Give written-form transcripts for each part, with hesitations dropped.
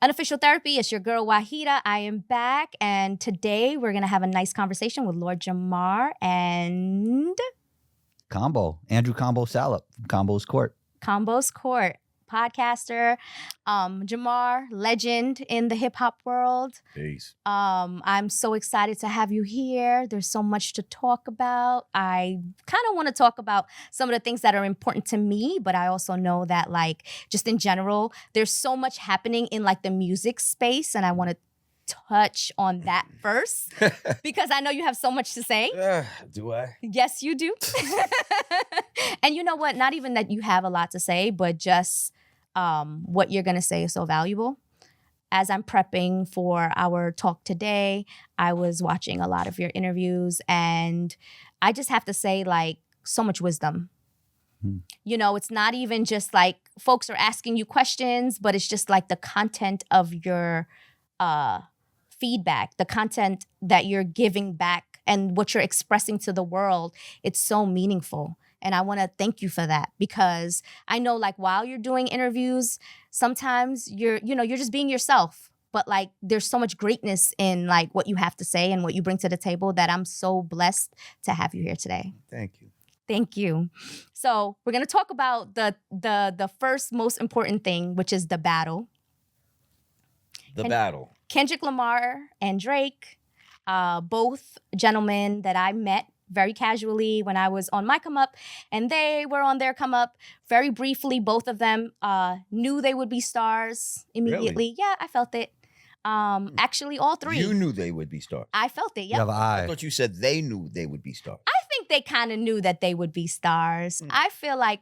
Unofficial Therapy, it's your girl Waheeda. I am back, and today we're going to have a nice conversation with Lord Jamar and Andrew Combo Salop from Combo's Court. Combo's Court, podcaster, Jamar, legend in the hip hop world. Peace. I'm so excited to have you here. There's so much to talk about. I kind of want to talk about some of the things that are important to me, but I also know that, like, just in general, there's so much happening in like the music space, and I want to touch on that first because I know you have so much to say. Do I? Yes, you do. And you know what? Not even that you have a lot to say, but just what you're going to say is so valuable. As I'm prepping for our talk today, I was watching a lot of your interviews, and I just have to say, like, so much wisdom. You know, it's not even just like folks are asking you questions, but it's just like the content of your feedback, the content that you're giving back and what you're expressing to the world. It's so meaningful. And I want to thank you for that, because I know, like, while you're doing interviews, sometimes you're just being yourself. But like, there's so much greatness in like what you have to say and what you bring to the table that I'm so blessed to have you here today. Thank you. Thank you. So we're going to talk about the first most important thing, which is the battle. The battle. Kendrick Lamar and Drake, both gentlemen that I met very casually when I was on my come up, and they were on their come up very briefly. Both of them knew they would be stars immediately. Really? Yeah, I felt it. Actually, all three. You knew they would be stars. I felt it. You Yep. have an eye. I thought you said they knew they would be stars. I think they kind of knew that they would be stars. I feel like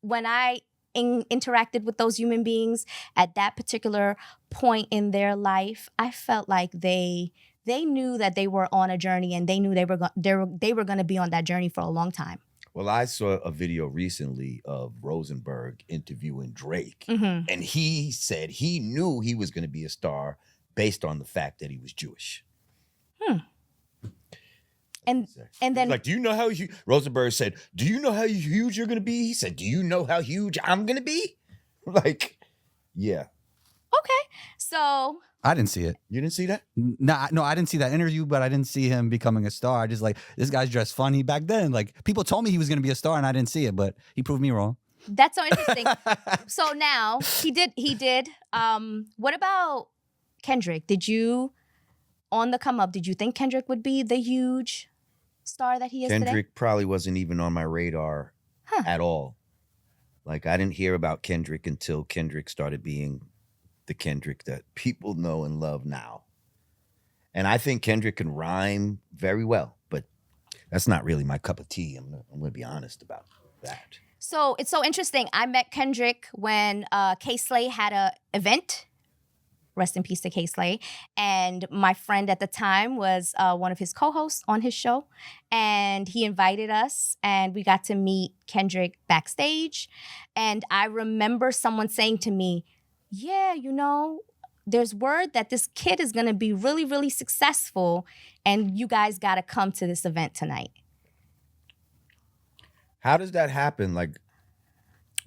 when I interacted with those human beings at that particular point in their life, I felt like they knew that they were on a journey, and they knew they were going to be on that journey for a long time. Well, I saw a video recently of Rosenberg interviewing Drake, Mm-hmm. and he said he knew he was going to be a star based on the fact that he was Jewish. And then, like, do you know how huge? Rosenberg said, "Do you know how huge you're going to be?" He said, "Do you know how huge I'm going to be?" Like, yeah. okay, so I didn't see it. You didn't see that? No, I didn't see that interview, but I didn't see him becoming a star. I just like, this guy's dressed funny back then. Like, people told me he was going to be a star, and I didn't see it, but he proved me wrong. that's so interesting. So now he did. What about Kendrick? Did you, on the come up, did you think Kendrick would be the huge star that he is Kendrick today? probably wasn't even on my radar at all. Like, I didn't hear about Kendrick until Kendrick started being the Kendrick that people know and love now. And I think Kendrick can rhyme very well, but that's not really my cup of tea. I'm going to be honest about that. So it's so interesting. I met Kendrick when K-Slay had an event. Rest in peace to K-Slay. And my friend at the time was one of his co-hosts on his show. And he invited us, and we got to meet Kendrick backstage. And I remember someone saying to me, yeah, you know, there's word that this kid is going to be really, really successful, and you guys got to come to this event tonight. How does that happen? Like,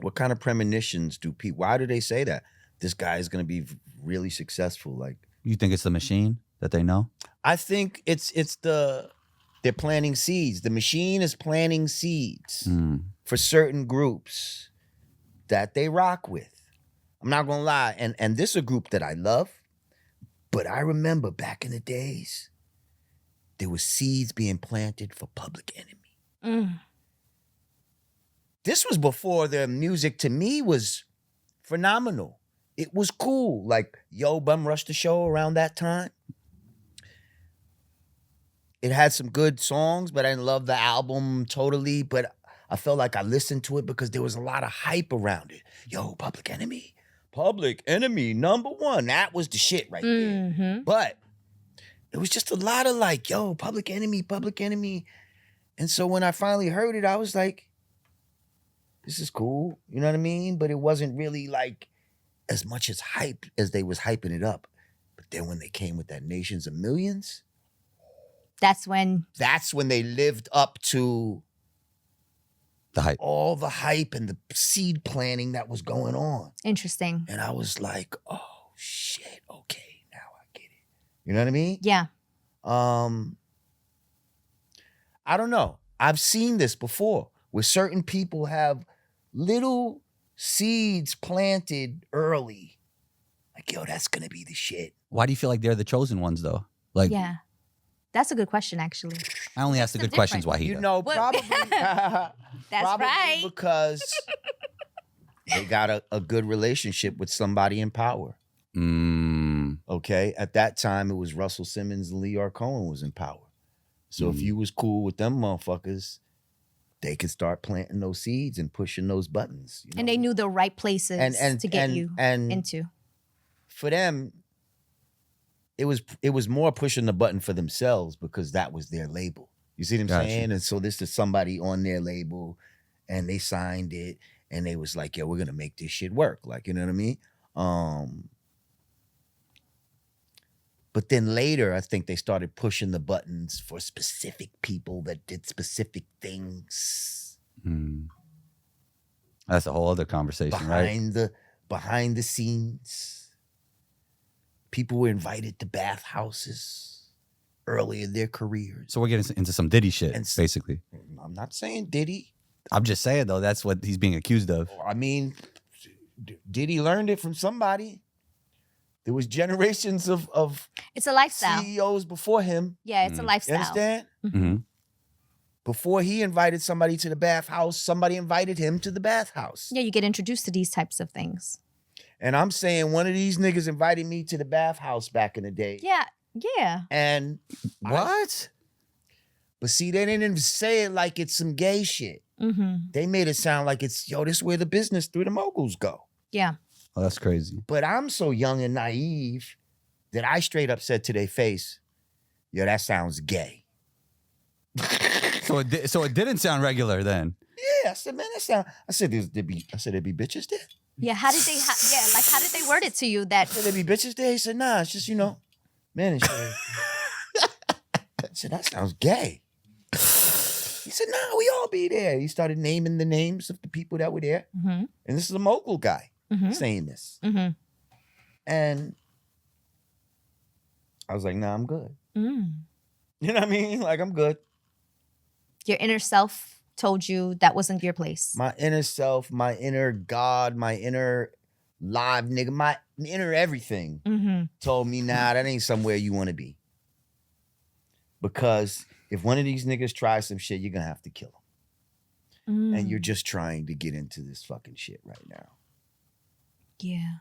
what kind of premonitions do people, why do they say that? This guy is going to be really successful. Like, You think it's the machine that they know? I think they're planting seeds. The machine is planting seeds for certain groups that they rock with. I'm not going to lie. And this is a group that I love, but I remember back in the days, there was seeds being planted for Public Enemy. This was before their music, to me, was phenomenal. It was cool. Like, Yo Bum Rush the Show around that time. It had some good songs, but I didn't love the album totally. But I felt like I listened to it because there was a lot of hype around it. Yo, Public Enemy. Public Enemy, #1. That was the shit right there. But it was just a lot of like, yo, Public Enemy, Public Enemy. And so when I finally heard it, I was like, this is cool. You know what I mean? But it wasn't really like as much as hype as they was hyping it up. But then when they came with that Nations of Millions, That's when they lived up to The hype. all the hype and the seed planting that was going on. interesting. And I was like, oh shit. You know what I mean? Yeah. I don't know. I've seen this before where certain people have little seeds planted early. Like, yo, that's going to be the shit. Why do you feel like they're the chosen ones, though? Like, Yeah. That's a good question, actually. I only ask the good questions, Waheeda. You know, What- probably, That's probably right. because they got a good relationship with somebody in power. Okay? At that time, it was Russell Simmons and Lee R. Cohen was in power. So if you was cool with them motherfuckers, they could start planting those seeds and pushing those buttons. You know? And they knew the right places to get you into. For them, it was more pushing the button for themselves because that was their label. You see what I'm Gotcha. saying? And so this is somebody on their label, and they signed it, and they was like, "Yo, we're gonna make this shit work." Like, you know what I mean? But then later, I think they started pushing the buttons for specific people that did specific things That's a whole other conversation, right? behind the scenes. People were invited to bathhouses early in their careers. So we're getting into some Diddy shit, And- basically. I'm not saying Diddy. I'm just saying, though, that's what he's being accused of. I mean, Diddy learned it from somebody. There was generations of It's a lifestyle. CEOs before him. Yeah, it's a You lifestyle. understand? Mm-hmm. Before he invited somebody to the bathhouse, somebody invited him to the bathhouse. Yeah, you get introduced to these types of things. And I'm saying one of these niggas invited me to the bathhouse back in the day. Yeah, yeah. And What? but see, they didn't even say it like it's some gay shit. Mm-hmm. They made it sound like it's, yo, this is where the business through the moguls go. Yeah. Oh, that's crazy. But I'm so young and naive that I straight up said to their face, yo, that sounds gay. So it didn't sound regular then. Yeah, I said, man, that sound. I said, there'd be bitches there. Yeah, how did they how did they word it to you that I said, there'd be bitches there. He said, nah, it's just, man and shit. I said, that sounds gay. He said, nah, we all be there. He started naming the names of the people that were there. Mhm. And this is a mogul guy Mhm. saying this. Mhm. And I was like, nah, I'm good. Mm. You know what I mean? Like, I'm good. Your inner self told you that wasn't your place. My inner self, my inner God, my inner live nigga, my inner everything Mm-hmm. told me, nah, that ain't somewhere you want to be. Because if one of these niggas tries some shit, you're going to have to kill him. And you're just trying to get into this fucking shit right now. Yeah.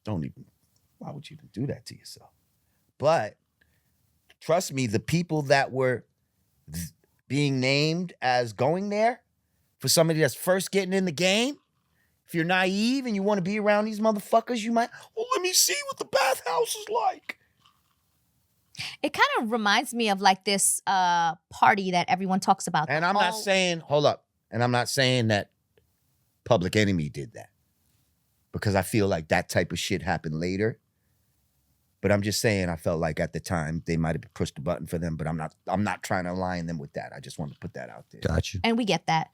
Why would you even do that to yourself? But trust me, the people that were being named as going there, for somebody that's first getting in the game, if you're naive and you want to be around these motherfuckers, you might, well, let me see what the bathhouse is like. It kind of reminds me of like this party that everyone talks about. And I'm not saying, hold up, and I'm not saying that Public Enemy did that, because I feel like that type of shit happened later. But I'm just saying, I felt like at the time they might have pushed the button for them, but I'm not trying to align them with that. I just wanted to put that out there. Got you. And we get that.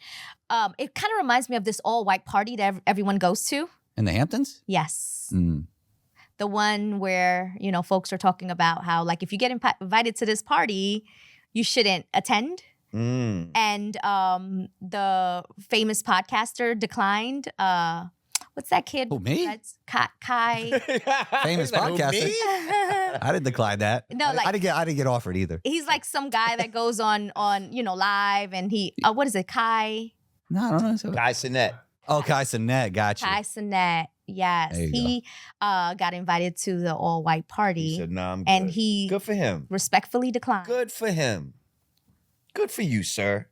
It kind of reminds me of this all-white party that everyone goes to. In the Hamptons? Yes. Mm. The one where, folks are talking about how, like, if you get invited to this party, you shouldn't attend. Mm. And the famous podcaster declined. What's that kid? Who, me? That's Kai. Famous podcaster. I didn't decline that. No, I like- didn't get offered either. He's like some guy that goes on live, and he what is it? Kai No, I don't know. So, Guy Sinet. oh, Kai Sinet. Got you. Sinet. Yes, There you he got invited to the all-white party, He said, nah, I'm good. and he Good for him. respectfully declined. Good for him. Good for you, sir.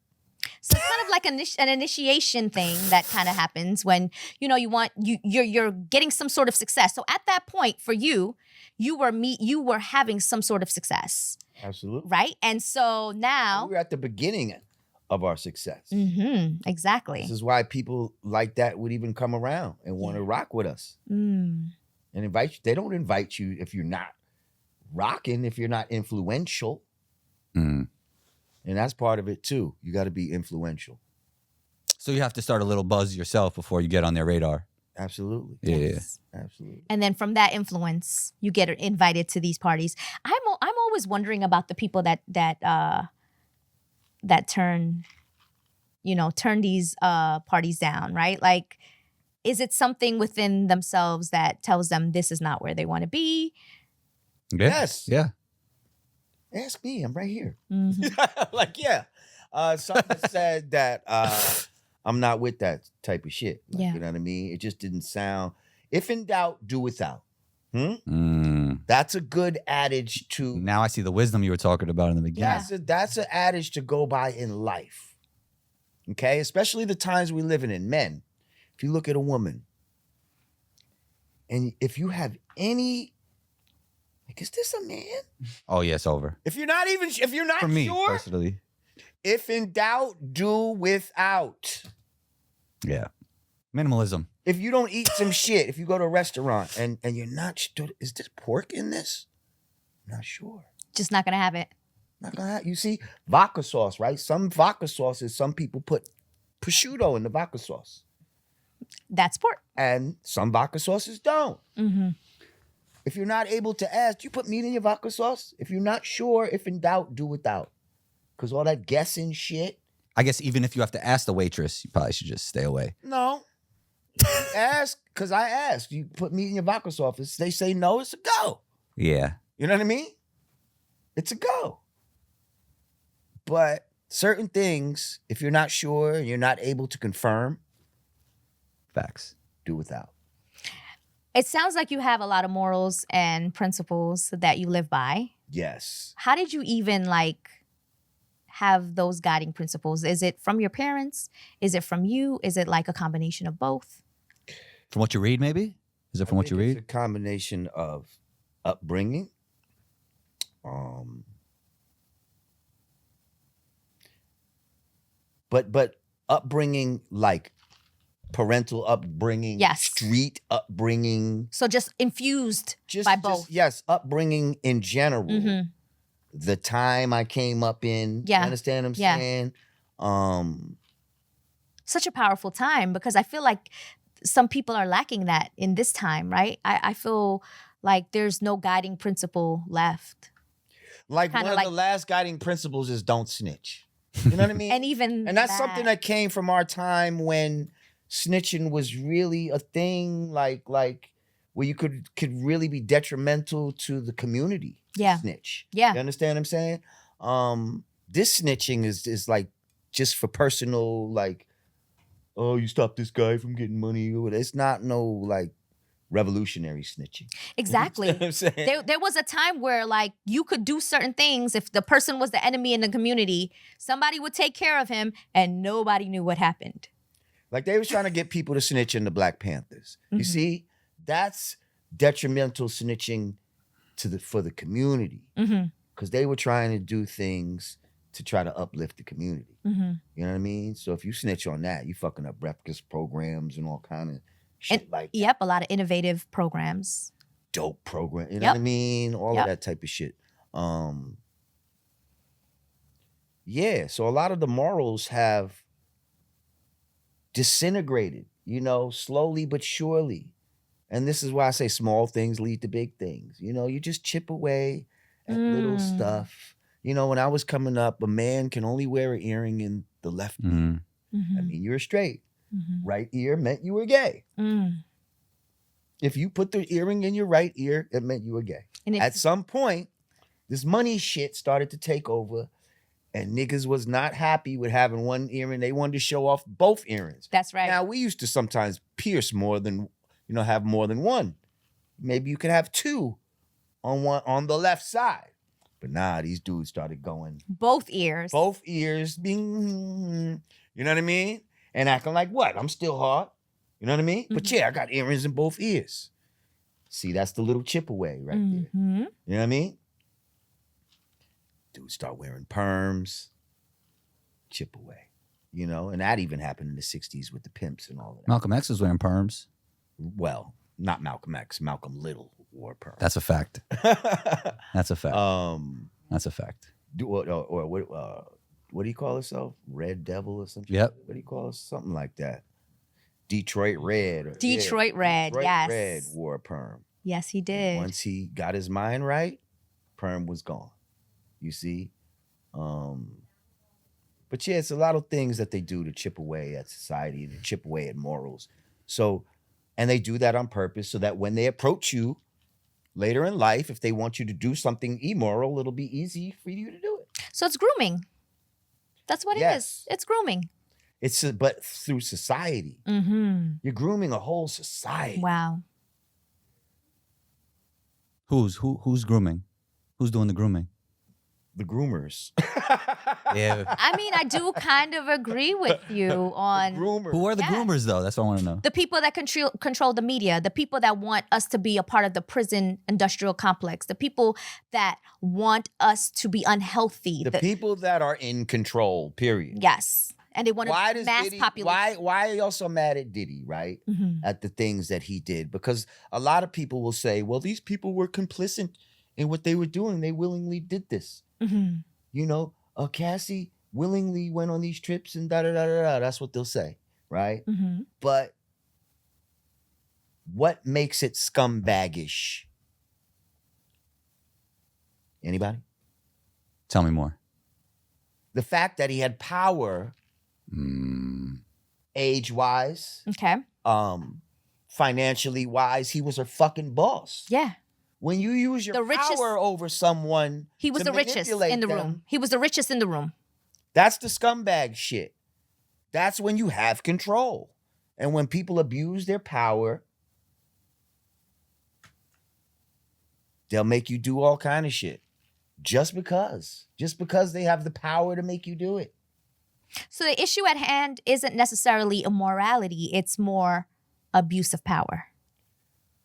So it's kind of like an initiation thing that kind of happens when you're getting some sort of success. So at that point for you, you were having some sort of success, Absolutely. right? And so now, We're at the beginning of our success. exactly. This is why people like that would even come around and want to rock with us Mm. and invite you. They don't invite you if you're not rocking, if you're not influential. Mm. And that's part of it too. You got to be influential. So you have to start a little buzz yourself before you get on their radar. Absolutely. Yeah. Yes. Absolutely. And then from that influence, you get invited to these parties. I'm always wondering about the people that turn these parties down, right? Like, is it something within themselves that tells them this is not where they want to be? Yeah. Yes. Yeah. Ask me. I'm right here. Mhm. Like, yeah. Something said that I'm not with that type of shit. Like, Yeah. You know what I mean? It just didn't sound. If in doubt, do without. That's a good adage to. Now I see the wisdom you were talking about in the beginning. Yeah. That's an adage to go by in life. Okay? Especially the times we're living in. Men, if you look at a woman, and if you have any, like, is this a man? Oh yeah, it's over. If you're not For me sure, personally. if in doubt, do without. Yeah. Minimalism. If you don't eat some shit, if you go to a restaurant and you're not sure, is this pork in this? I'm not sure. Just not gonna have it. Not gonna have, you see, vodka sauce, right? Some vodka sauces, some people put prosciutto in the vodka sauce. That's pork. And some vodka sauces don't. Mm-hmm. If you're not able to ask, do you put meat in your vodka sauce? If you're not sure, if in doubt, do without. Because all that guessing shit. I guess even if you have to ask the waitress, you probably should just stay away. No. Ask, because I asked. You put meat in your vodka sauce. If they say no, it's a go. Yeah. You know what I mean? It's a go. But certain things, if you're not sure, and you're not able to confirm, Facts. do without. It sounds like you have a lot of morals and principles that you live by. Yes. How did you even have those guiding principles? Is it from your parents? Is it from you? Is it like a combination of both? From what you read, maybe? Is it from what you It's read? a combination of upbringing, but upbringing, like parental upbringing, Yes. street upbringing, So just infused just by both. yes, upbringing in general. Mhm. The time I came up in, Yeah. you understand what I'm Yeah. saying? Such a powerful time, because I feel like some people are lacking that in this time, right? I feel like there's no guiding principle left. Like Kinda one of like- the last guiding principles is don't snitch. You know what I mean? And that's something that came from our time when snitching was really a thing, like where you could really be detrimental to the community. Yeah. Snitch. Yeah. You understand what I'm saying? This snitching is like just for personal, like, oh, you stop this guy from getting money. It's not no like revolutionary snitching. Exactly. You know what I'm saying? There was a time where you could do certain things. If the person was the enemy in the community, somebody would take care of him and nobody knew what happened. Like they was trying to get people to snitch in the Black Panthers. You Mhm. see, that's detrimental snitching for the community, Mm-hmm. because they were trying to do things to try to uplift the community. Mm-hmm. You know what I mean? So if you snitch on that, you fucking up breakfast programs and all kind of shit And- like Yep, a lot of innovative programs. dope program. You know Yep. what I mean? All Yep. of that type of shit. Yeah, so a lot of the morals have disintegrated, slowly but surely. And this is why I say small things lead to big things. You just chip away at little Mm. stuff. When I was coming up, a man can only wear an earring in the left ear. Mhm. Mm-hmm. I mean, you're straight. Mm-hmm. Right ear meant you were gay. Mm. If you put the earring in your right ear, it meant you were gay. And At some point, this money shit started to take over, and niggas was not happy with having one earring. They wanted to show off both earrings. that's right. Now, we used to sometimes pierce more than, have more than one. Maybe you could have two on the left side. But nah, these dudes started going Both ears. both ears, you know what I mean? And acting like what? I'm still hard. You know what I mean? But yeah, I got earrings in both ears. See, that's the little chip away right there. Mm-hmm. You know what I mean? Dudes start wearing perms, chip away. And that even happened in the 60s with the pimps and all of that. Malcolm X was wearing perms. Well, not Malcolm X. Malcolm Little wore perms. That's a fact. That's a fact. That's a fact. What do you call yourself? Red Devil or something? Yep. What do you call it? Something like that. Detroit Red. Detroit Red, yes. Red wore a perm. Yes, he And did. once he got his mind right, perm was gone. You see? But yeah, it's a lot of things that they do to chip away at society, to chip away at morals. So, and they do that on purpose so that when they approach you later in life, if they want you to do something immoral, it'll be easy for you to do it. So it's grooming. That's what it Yes. is. It's grooming. But through society. Mm-hmm. You're grooming a whole society. Wow. Who's grooming? Who's doing the grooming? The groomers. Yeah. I mean, I do kind of agree with you on Groomers. Who are the Yes. groomers though? That's what I want to know. the people that control the media, the people that want us to be a part of the prison industrial complex, the people that want us to be unhealthy. The people that are in control, period. Yes. And they want Why to does mass Diddy, population. why are y'all so mad at Diddy, right? Mhm. At the things that he did? Because a lot of people will say, well, these people were complicit in what they were doing. They willingly did this. Mhm. You know, Cassie willingly went on these trips and da-da-da-da-da. That's what they'll say, right? Mhm. But what makes it scumbaggish? Anybody? Tell me more. The fact that he had power age-wise, Okay. financially wise, he was a fucking boss. Yeah. When you use your The richest- power over someone, He was to the richest manipulate in the them, room. He was the richest in the room. That's the scumbag shit. That's when you have control. And when people abuse their power, they'll make you do all kind of shit. Just because they have the power to make you do it. So the issue at hand isn't necessarily immorality. It's more abuse of power.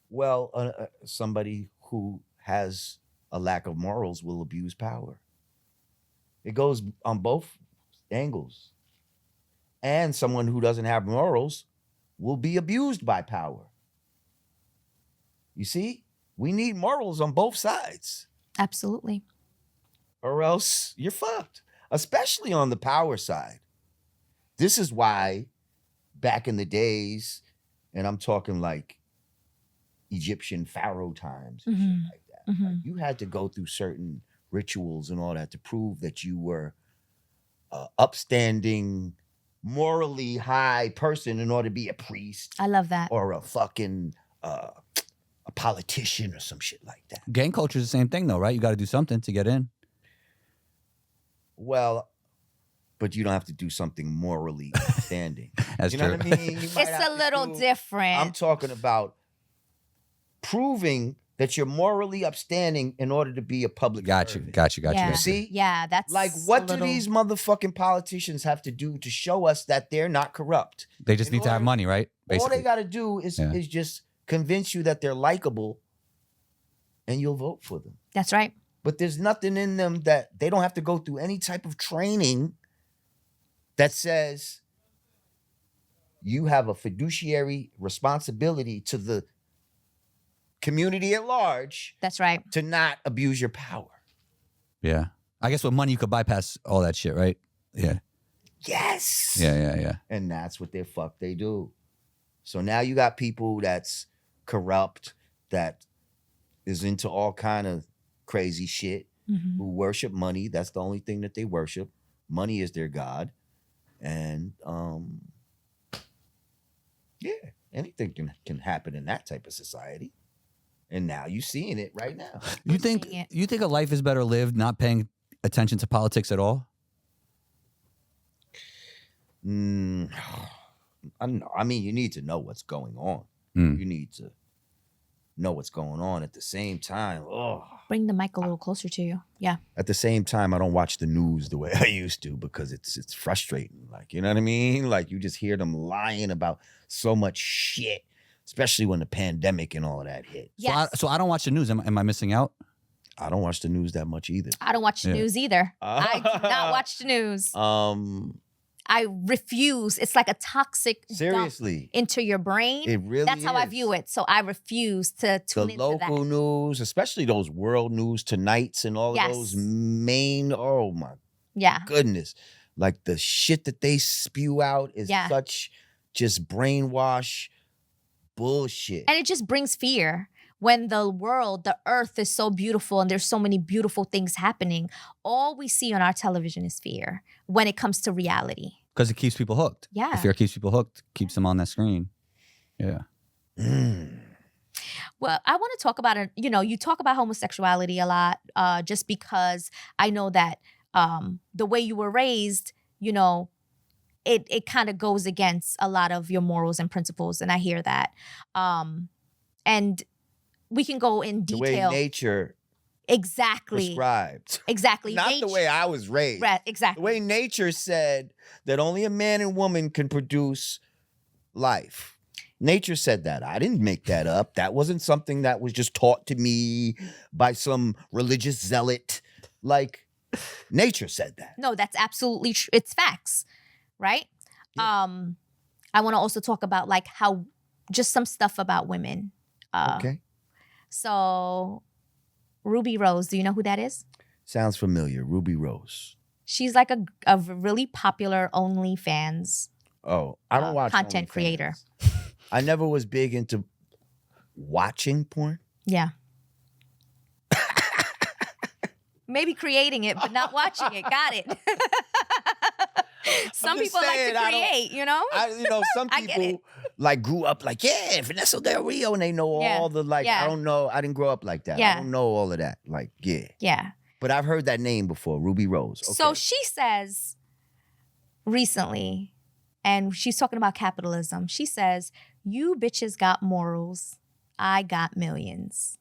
Well, somebody who has a lack of morals will abuse power. It goes on both angles. And someone who doesn't have morals will be abused by power. You see? We need morals on both sides, Absolutely. or else you're fucked, especially on the power side. This is why back in the days, and I'm talking like Egyptian pharaoh times and Mhm. shit like that, like you had to go through certain rituals and all that to prove that you were an upstanding, morally high person in order to be a priest I love that. or a fucking a politician or some shit like that. Gang culture is the same thing though, right? You got to do something to get in. Well, but you don't have to do something morally outstanding. That's You know true. what I mean? You might It's have a to little do- different. I'm talking about proving that you're morally upstanding in order to be a public Got you. servant. Got you. Yeah. See? Yeah, that's Like, what a do little- these motherfucking politicians have to do to show us that they're not corrupt? They just In need to have order- money, right? All Basically. they got to do is Yeah. just convince you that they're likable, and you'll vote for them. That's right. But there's nothing in them that they don't have to go through any type of training that says you have a fiduciary responsibility to the community at large That's right. to not abuse your power. Yeah. I guess with money you could bypass all that shit, right? Yeah. Yes. Yeah. And that's what they do. So now you got people that's corrupt, that is into all kind of crazy shit, Mhm. who worship money. That's the only thing that they worship. Money is their god. And yeah, anything can happen in that type of society. And now you're seeing it right now. You We're think seeing it. you think a life is better lived not paying attention to politics at all? I mean, you need to know what's going on. Mm. You need to know what's going on. At the same time, Bring the mic a little closer to you. Yeah. at the same time, I don't watch the news the way I used to because it's frustrating. Like, you know what I mean? Like, you just hear them lying about so much shit, especially when the pandemic and all of that hit. Yes. So I don't watch the news. Am I missing out? I don't watch the news that much either. I don't watch the Yeah. news either. I do not watch the news. I refuse. It's like a toxic dump Seriously, into your brain. it really That's how I is. view it. So I refuse to The tune into local that. news, especially those world news tonights and all Yes. of those main, oh my Yeah. goodness. Like the shit that they spew out is Yeah. such just brainwash bullshit. And it just brings fear. When the earth is so beautiful and there's so many beautiful things happening, all we see on our television is fear when it comes to reality. Because it keeps people hooked. Yeah. The fear keeps people hooked, keeps them on that screen. Yeah. Well, I want to talk about it. You know, you talk about homosexuality a lot, just because I know that the way you were raised, you know, it kind of goes against a lot of your morals and principles, and I hear that. And we can go in The detail. way nature Exactly. prescribed. Exactly. Not the way I was raised. Right, The exactly. way nature said that only a man and woman can produce life. Nature said that. I didn't make that up. That wasn't something that was just taught to me by some religious zealot. Like, nature said that. No, that's absolutely true. It's facts, right? Yeah. I want to also talk about like how just some stuff about women. Okay. So Ruby Rose, do you know who that is? Sounds familiar. Ruby Rose. She's like a really popular OnlyFans Oh, I don't watch content OnlyFans. creator. I never was big into watching porn. Yeah. Maybe creating it, but not watching it. Got it. Some just people saying, like I to don't- create, you know? Some I get people like grew up like, yeah, Vanessa Del Rio, and they know Yeah. all the like. Yeah. I don't know. I didn't grow up like that. Yeah. I don't know all of that. Like, yeah. Yeah. But I've heard that name before, Ruby Rose. Okay. So she says recently, and she's talking about capitalism. She says, "You bitches got morals. I got millions."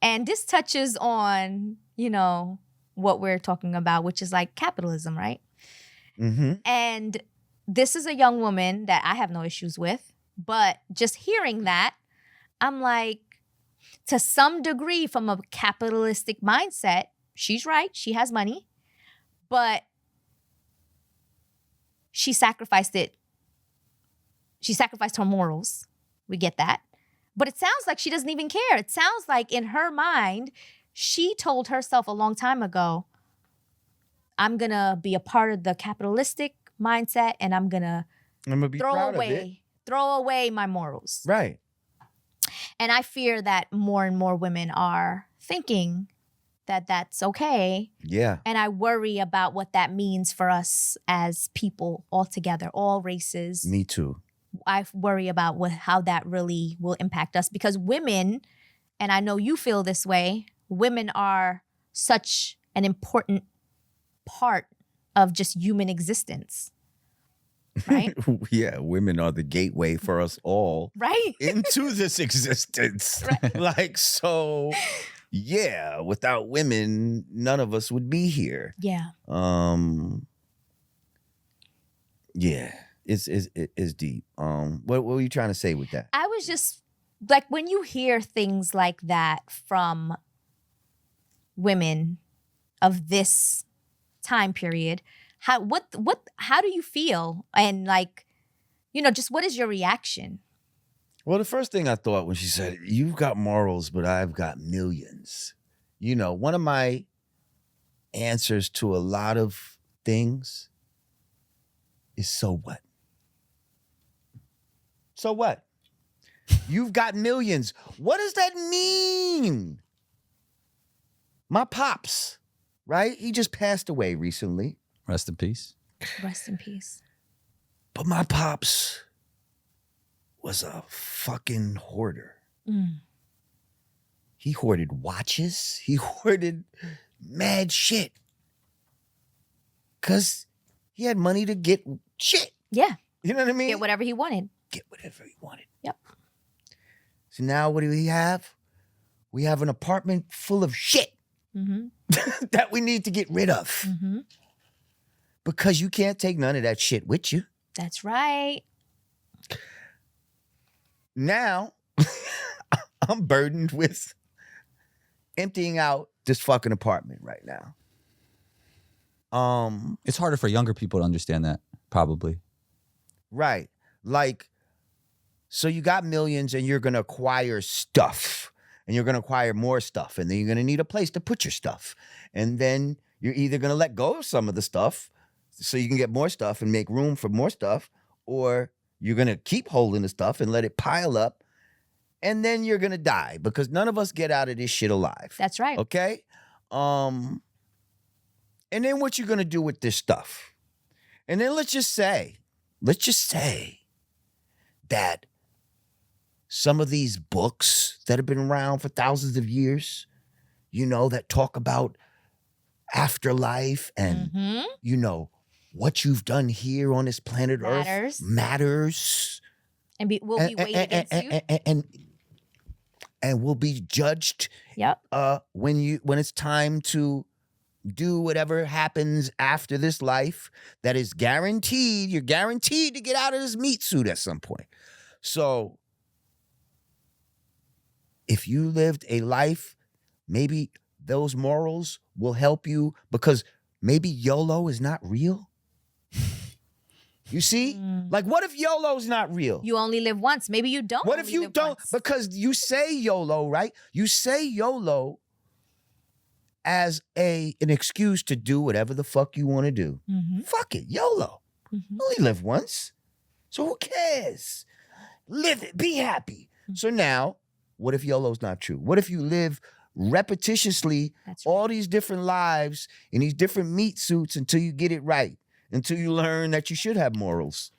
And this touches on, you know, what we're talking about, which is like capitalism, right? Mm-hmm. And this is a young woman that I have no issues with. But just hearing that, I'm like, to some degree, from a capitalistic mindset, she's right. She has money. But she sacrificed it. She sacrificed her morals. We get that. But it sounds like she doesn't even care. It sounds like in her mind, she told herself a long time ago, I'm going to be a part of the capitalistic mindset and I'm going to I'm gonna be proud of it. throw away my morals. Right. And I fear that more and more women are thinking that that's okay. Yeah. And I worry about what that means for us as people altogether, all races. Me too. I worry about how that really will impact us because women, and I know you feel this way, women are such an important part of just human existence, right? Yeah, women are the gateway for us all Right? into this existence. Right. Like, so, yeah, without women, none of us would be here. Yeah. Yeah, it's deep. What were you trying to say with that? I was just like, when you hear things like that from women of this time period, how do you feel? And like, you know, just what is your reaction? Well, the first thing I thought when she said, "You've got morals, but I've got millions," you know, one of my answers to a lot of things is, so what? So what? You've got millions. What does that mean? My pops, right? He just passed away recently. Rest in peace. Rest in peace. But my pops was a fucking hoarder. Mm. He hoarded watches. He hoarded mad shit. Because he had money to get shit. Yeah. You know what I mean? Get whatever he wanted. Get whatever he wanted. Yep. So now what do we have? We have an apartment full of shit Mm-hmm. that we need to get rid of. Mm-hmm. Because you can't take none of that shit with you. That's right. Now, I'm burdened with emptying out this fucking apartment right now. It's harder for younger people to understand that, probably. Right. Like, so you got millions and you're going to acquire stuff and you're going to acquire more stuff and then you're going to need a place to put your stuff. And then you're either going to let go of some of the stuff so you can get more stuff and make room for more stuff, or you're going to keep holding the stuff and let it pile up, and then you're going to die because none of us get out of this shit alive. That's right. Okay? And then what you going to do with this stuff? And then let's just say that some of these books that have been around for thousands of years, that talk about afterlife and, what you've done here on this planet Earth matters. And will be weighed against you. And will be judged Yep. when it's time to do whatever happens after this life that is guaranteed. You're guaranteed to get out of this meat suit at some point. So if you lived a life, maybe those morals will help you because maybe YOLO is not real. You see? Like, what if YOLO's not real? You only live once. Maybe you don't. What if you don't? Once. Because you say YOLO, right? You say YOLO as an excuse to do whatever the fuck you want to do. Fuck it, YOLO. Only live once. So who cares? Live it. Be happy. So now, what if YOLO's not true? What if you live repetitiously all these different lives in these different meat suits until you get it right? Until you learn that you should have morals.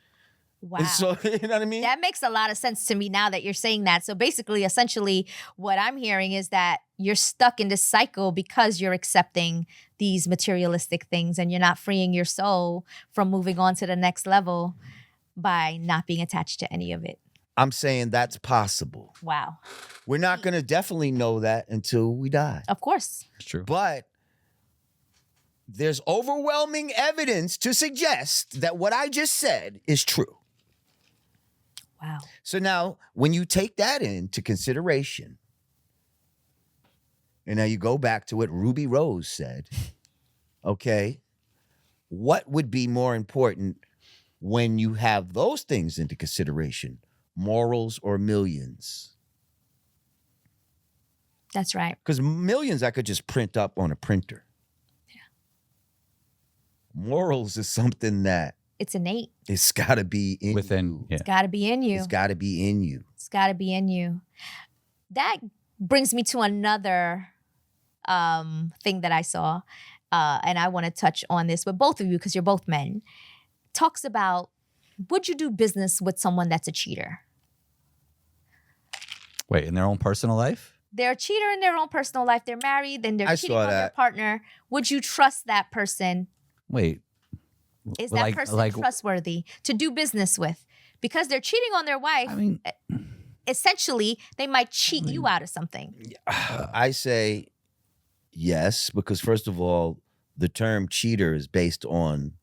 Wow. And so, you know what I mean? That makes a lot of sense to me now that you're saying that. So basically, essentially, what I'm hearing is that you're stuck in this cycle because you're accepting these materialistic things and you're not freeing your soul from moving on to the next level by not being attached to any of it. I'm saying that's possible. Wow. We're not going to definitely know that until we die. Of course. It's true. But there's overwhelming evidence to suggest that what I just said is true. Wow. So now, when you take that into consideration, and now you go back to what Ruby Rose said, okay, what would be more important when you have those things into consideration, morals or millions? That's right. Because millions I could just print up on a printer. Morals is something that It's innate. it's got to be in Within, you. yeah. It's got to be in you. It's got to be in you. It's got to be in you. That brings me to another thing that I saw, and I want to touch on this with both of you because you're both men. Talks about, would you do business with someone that's a cheater? Wait, in their own personal life? They're a cheater in their own personal life. They're married, then they're I cheating saw on their that. partner. Would you trust that person? Wait. Is that person trustworthy to do business with? Because they're cheating on their wife. I mean, essentially, they might cheat you out of something. I say yes, because first of all, the term cheater is based on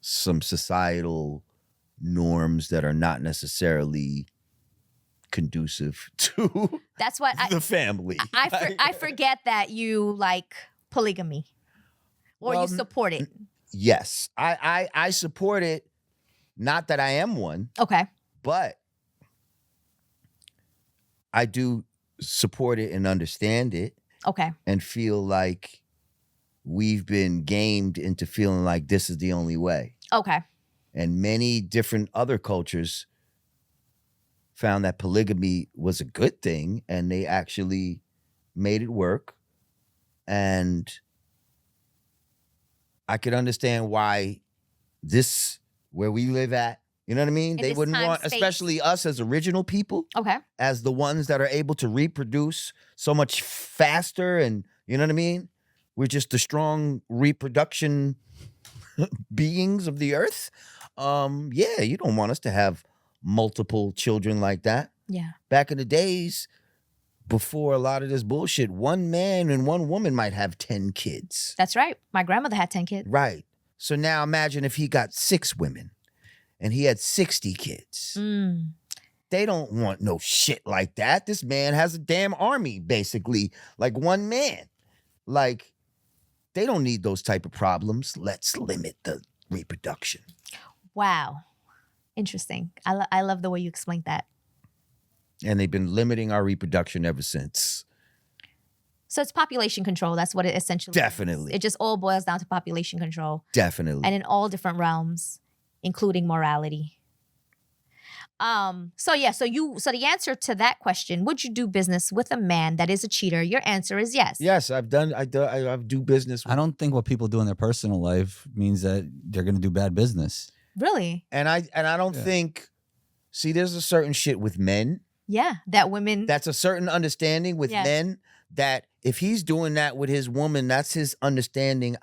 some societal norms that are not necessarily conducive to That's what the family. I forget that you like polygamy or Well, you support it. Yes, I support it. Not that I am one, Okay. but I do support it and understand it Okay. and feel like we've been gamed into feeling like this is the only way. Okay. And many different other cultures found that polygamy was a good thing and they actually made it work. And I could understand why this, where we live at, you know what I mean? In They this wouldn't time, want, space. especially us as original people, Okay. as the ones that are able to reproduce so much faster. And you know what I mean? We're just the strong reproduction beings of the earth. Yeah, you don't want us to have multiple children like that. Yeah. Back in the days, before a lot of this bullshit, one man and one woman might have 10 kids. That's right. My grandmother had 10 kids. Right. So now imagine if he got 6 women and he had 60 kids. Mm. They don't want no shit like that. This man has a damn army, basically, like one man. Like, they don't need those type of problems. Let's limit the reproduction. Wow. Interesting. I love the way you explained that. And they've been limiting our reproduction ever since. So it's population control. That's what it essentially Definitely. is. It just all boils down to population control. Definitely. And in all different realms. including morality. So the answer to that question, would you do business with a man that is a cheater? Your answer is yes. Yes, I do business with, I don't think what people do in their personal life means that they're going to do bad business. Really? and I don't think, see, there's a certain shit with men. Yeah, that women. That's a certain understanding with Yes. men that if he's doing that with his woman, that's his understanding.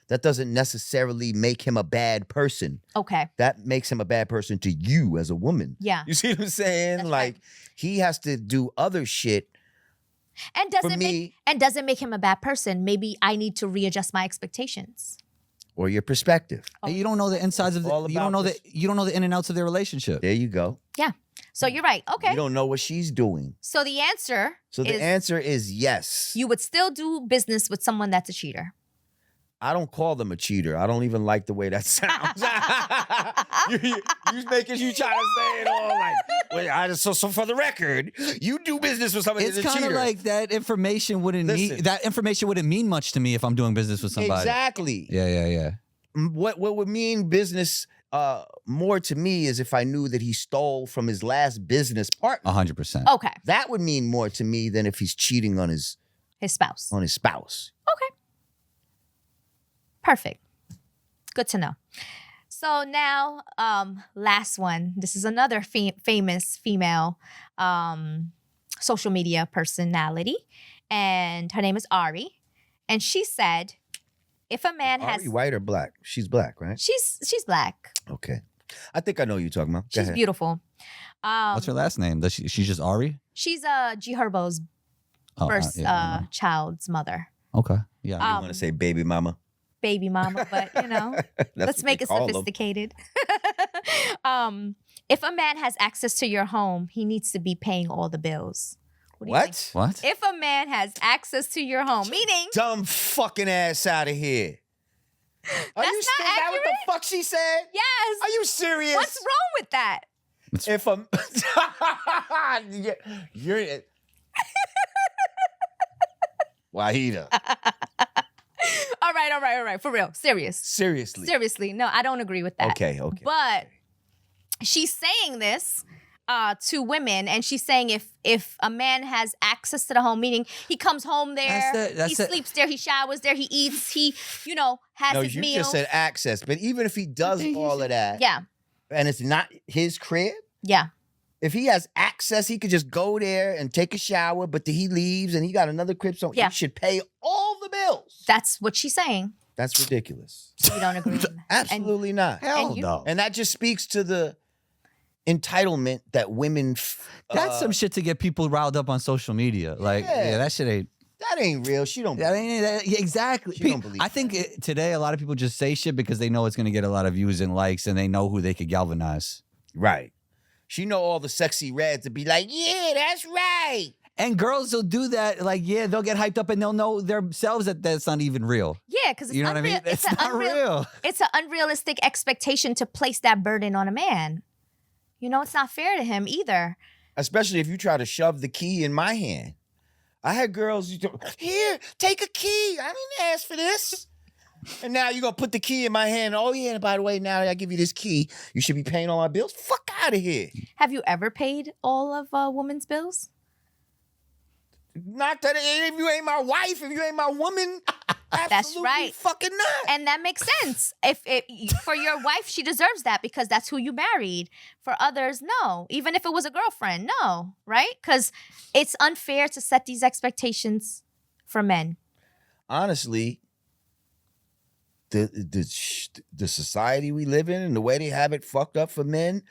That doesn't necessarily make him a bad person. Okay. That makes him a bad person to you as a woman. Yeah. You see what I'm saying? That's Like, right. he has to do other shit. And doesn't make him a bad person. Maybe I need to readjust my expectations. Or your perspective. And you don't know the insides of All you don't about know you don't know the in and outs of their relationship. There you go. Yeah. So you're right. Okay. You don't know what she's doing. So the answer So the answer is yes. you would still do business with someone that's a cheater. I don't call them a cheater. I don't even like the way that sounds. you making you try to say it all like, wait, so for the record, you do business with somebody It's that's a kind cheater. of like that information wouldn't mean much to me if I'm doing business with somebody. Exactly. Yeah. What would mean business more to me is if I knew that he stole from his last business partner. 100%. Okay. That would mean more to me than if he's cheating on his His spouse. Okay. Perfect. Good to know. So now, last one. This is another famous female social media personality, and her name is Ari. And she said, if a man has... Ari white or black? She's black, right? She's black. Okay. I think I know who you're talking about. Go She's ahead. beautiful. What's her last name? She's just Ari? She's G Herbo's first I know. child's mother. Okay. Yeah. You want to say baby mama? Baby mama, but let's make it sophisticated. If a man has access to your home, he needs to be paying all the bills. What? Do you think? What? If a man has access to your home, meaning Dumb fucking ass out of here. Are you not Is that what the accurate? fuck she said? yes. Are you serious? What's wrong with that? If I'm you're Waheeda. All right. For real. Seriously. Seriously. No, I don't agree with that. Okay. But she's saying this to women, and she's saying if a man has access to the home, meaning he comes home there, he sleeps there, he showers there, he eats, he, has his you meals. just said access, but even if he does all of that, Yeah. and it's not his crib, Yeah. if he has access, he could just go there and take a shower, but then he leaves and he got another crib, so Yeah. he should pay all the bills. That's what she's saying. That's ridiculous. You don't agree with that. Absolutely not. Hell you- no. And that just speaks to the entitlement that women. That's some shit to get people riled up on social media. Like, Yeah. that shit ain't. That ain't real. She don't. That ain't yeah, exactly. She don't believe I think today a lot of people just say shit because they know it's going to get a lot of views and likes, and they know who they could galvanize. Right. She know all the sexy reds to be like, yeah, that's right. And girls will do that. Like, yeah, they'll get hyped up and they'll know themselves that that's not even real. Yeah, because it's You know what I mean? It's It's not real. It's an unrealistic expectation to place that burden on a man. It's not fair to him either. Especially if you try to shove the key in my hand. I had girls, here, take a key. I didn't ask for this. And now you're going to put the key in my hand. Oh, yeah, by the way, now that I give you this key, you should be paying all my bills. Fuck out of here. Have you ever paid all of a woman's bills? Not that if you ain't my wife, if you ain't my woman. Absolutely right. Fucking not. And that makes sense. If for your wife, she deserves that because that's who you married. For others, no. Even if it was a girlfriend, no. Right? Because it's unfair to set these expectations for men. Honestly, the society we live in and the way they have it fucked up for men,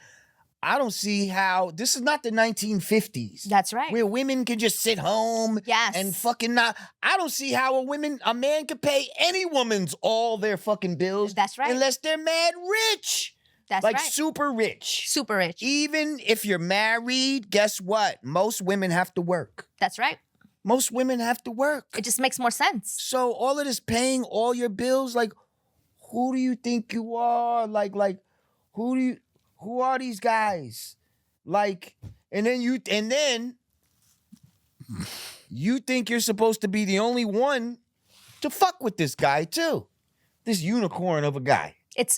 I don't see how. This is not the 1950s. That's right. Where women can just sit home Yes. and fucking not. I don't see how a man could pay any woman's all their fucking bills. That's right. Unless they're mad rich. That's like right. super rich. Super rich. Even if you're married, guess what? Most women have to work. That's right. Most women have to work. It just makes more sense. So all of this paying all your bills, like, who do you think you are? Like, who are these guys? Like, and then you think you're supposed to be the only one to fuck with this guy too. This unicorn of a guy. It's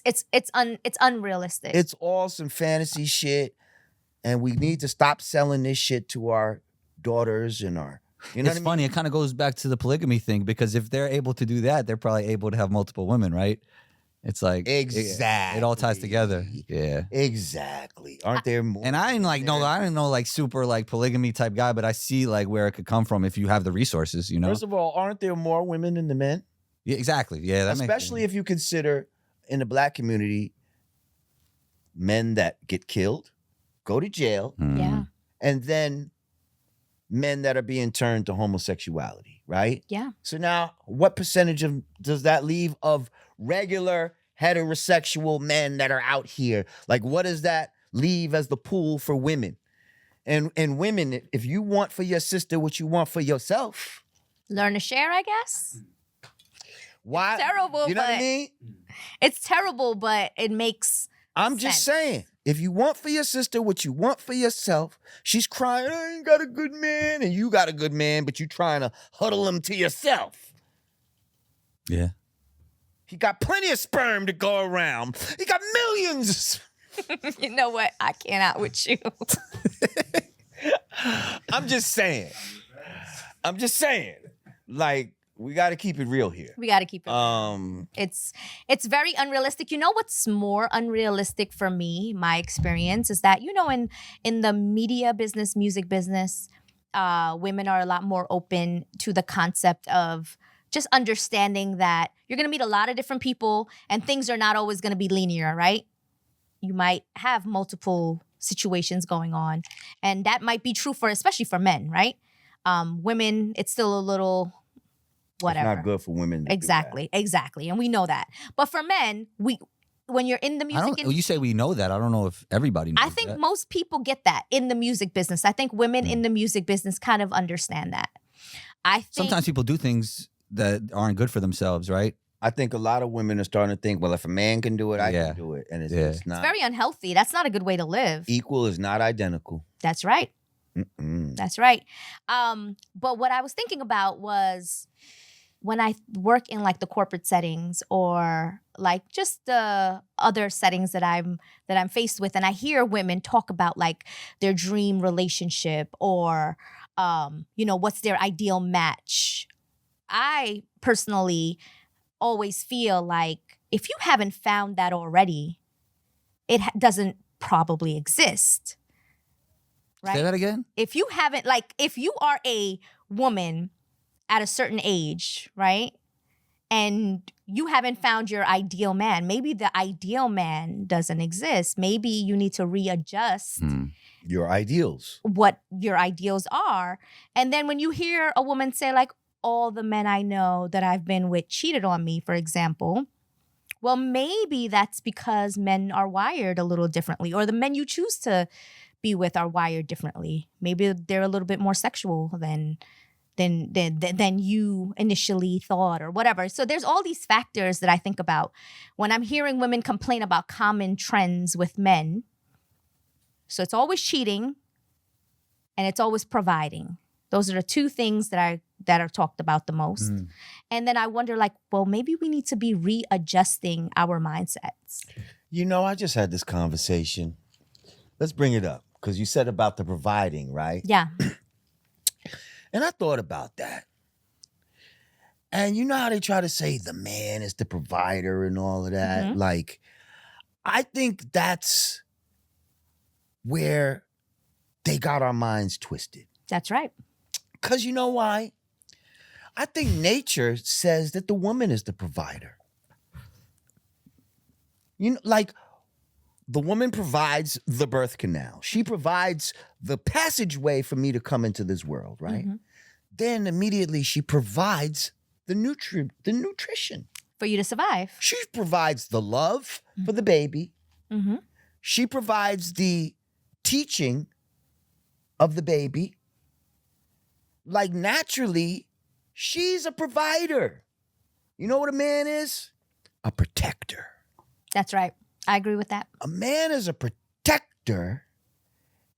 unrealistic. It's all some fantasy shit, and we need to stop selling this shit to our daughters and our. You know It's what I funny. mean? It kind of goes back to the polygamy thing because if they're able to do that, they're probably able to have multiple women, right? It's like Exactly. it all ties together. Yeah. Exactly. Aren't there more? And I didn't women there? I didn't know like super like polygamy type guy, but I see like where it could come from if you have the resources, you know? First of all, aren't there more women than the men? Yeah, exactly. Yeah, that Especially if you consider in the black community, men that get killed, go to jail, Yeah. and then men that are being turned to homosexuality, right? Yeah. So now, what percentage does that leave of regular heterosexual men that are out here? Like, what does that leave as the pool for women? And women, if you want for your sister what you want for yourself, Learn to share, I guess. why? Terrible, You know what I but- mean? It's terrible, but it makes I'm just sense. saying, if you want for your sister what you want for yourself, she's crying, I ain't got a good man, and you got a good man, but you trying to huddle him to yourself. Yeah. He got plenty of sperm to go around. He got millions. You know what? I cannot with you. I'm just saying. Like, we got to keep it real here. We got to keep it. It's very unrealistic. You know what's more unrealistic for me, my experience, is that, in the media business, music business, women are a lot more open to the concept of just understanding that you're going to meet a lot of different people and things are not always going to be linear, right? You might have multiple situations going on. And that might be true especially for men, right? Women, it's still a little whatever. It's not good for women. Exactly. And we know that. But for men, when you're in the music You say we know that. I don't know if everybody knows I think that. most people get that in the music business. I think women in the music business kind of understand that. I think Sometimes people do things that aren't good for themselves, right? I think a lot of women are starting to think, well, if a man can do it, I Yeah. can do it. And it's not. it's very unhealthy. That's not a good way to live. Equal is not identical. That's right. Mm-mm. That's right. But what I was thinking about was when I work in like the corporate settings or like just the other settings that I'm faced with, and I hear women talk about like their dream relationship or what's their ideal match. I personally always feel like if you haven't found that already, it doesn't probably exist. Right? Say that again? If you haven't, if you are a woman at a certain age, right? And you haven't found your ideal man, maybe the ideal man doesn't exist. Maybe you need to readjust Your ideals. what your ideals are. And then when you hear a woman say like, all the men I know that I've been with cheated on me, for example, well, maybe that's because men are wired a little differently, or the men you choose to be with are wired differently. Maybe they're a little bit more sexual than you initially thought or whatever. So there's all these factors that I think about when I'm hearing women complain about common trends with men. So it's always cheating and it's always providing. Those are the two things that are talked about the most. And then I wonder well, maybe we need to be readjusting our mindsets. I just had this conversation. Let's bring it up because you said about the providing, right? Yeah. And I thought about that. And you know how they try to say the man is the provider and all of that? Mhm. Like, I think that's where they got our minds twisted. That's right. Because you know why? I think nature says that the woman is the provider. The woman provides the birth canal. She provides the passageway for me to come into this world, right? Mhm. Then immediately she provides the nutrition. For you to survive. She provides the love for the baby. Mm-hmm. She provides the teaching of the baby. Like naturally, she's a provider. You know what a man is? A protector. That's right. I agree with that. A man is a protector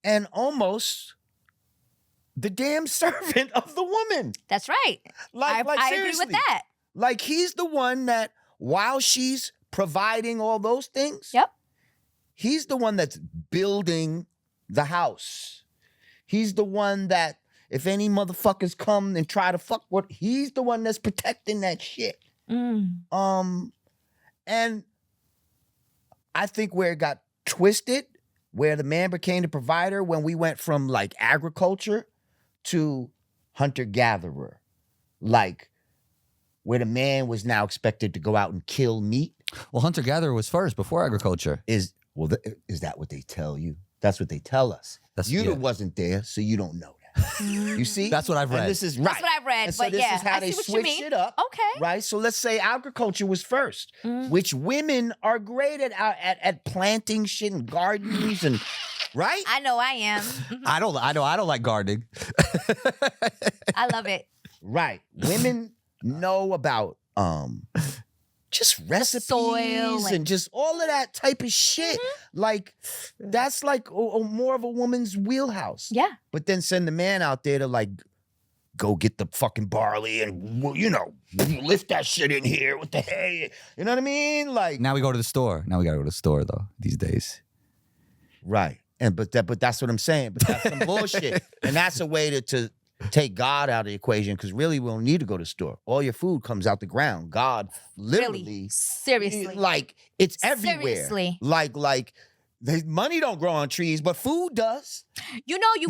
and almost the damn servant of the woman. That's right. I agree seriously. with that. Like he's the one that while she's providing all those things. Yep. He's the one that's building the house. He's the one that, if any motherfuckers come and try to fuck with, he's the one that's protecting that shit. Mm. And I think where it got twisted, where the man became the provider, when we went from like agriculture to hunter-gatherer, like where the man was now expected to go out and kill meat. Well, hunter-gatherer was first before agriculture. Is that what they tell you? That's what they tell us. Wasn't there, so you don't know that. You see? That's what I've read. And this is right. That's what I've read. And so but this yeah, is how I they see what you switched mean. it up. Okay. Right? So let's say agriculture was first, which women are great at planting shit and gardens and right? I know I am. I don't like gardening. I love it. Right. Women know about just recipes soil and just all of that type of shit. Like that's like more of a woman's wheelhouse. Yeah. But then send the man out there to like go get the fucking barley and lift that shit in here with the hay. You know what I mean? Like Now we go to the store. Now we gotta go to the store though these days. right. But that's what I'm saying. But that's some bullshit. And that's a way to take God out of the equation, because really we don't need to go to the store. All your food comes out the ground. God literally, Really? Seriously. like it's everywhere. Seriously. Like money don't grow on trees, but food does. You know, you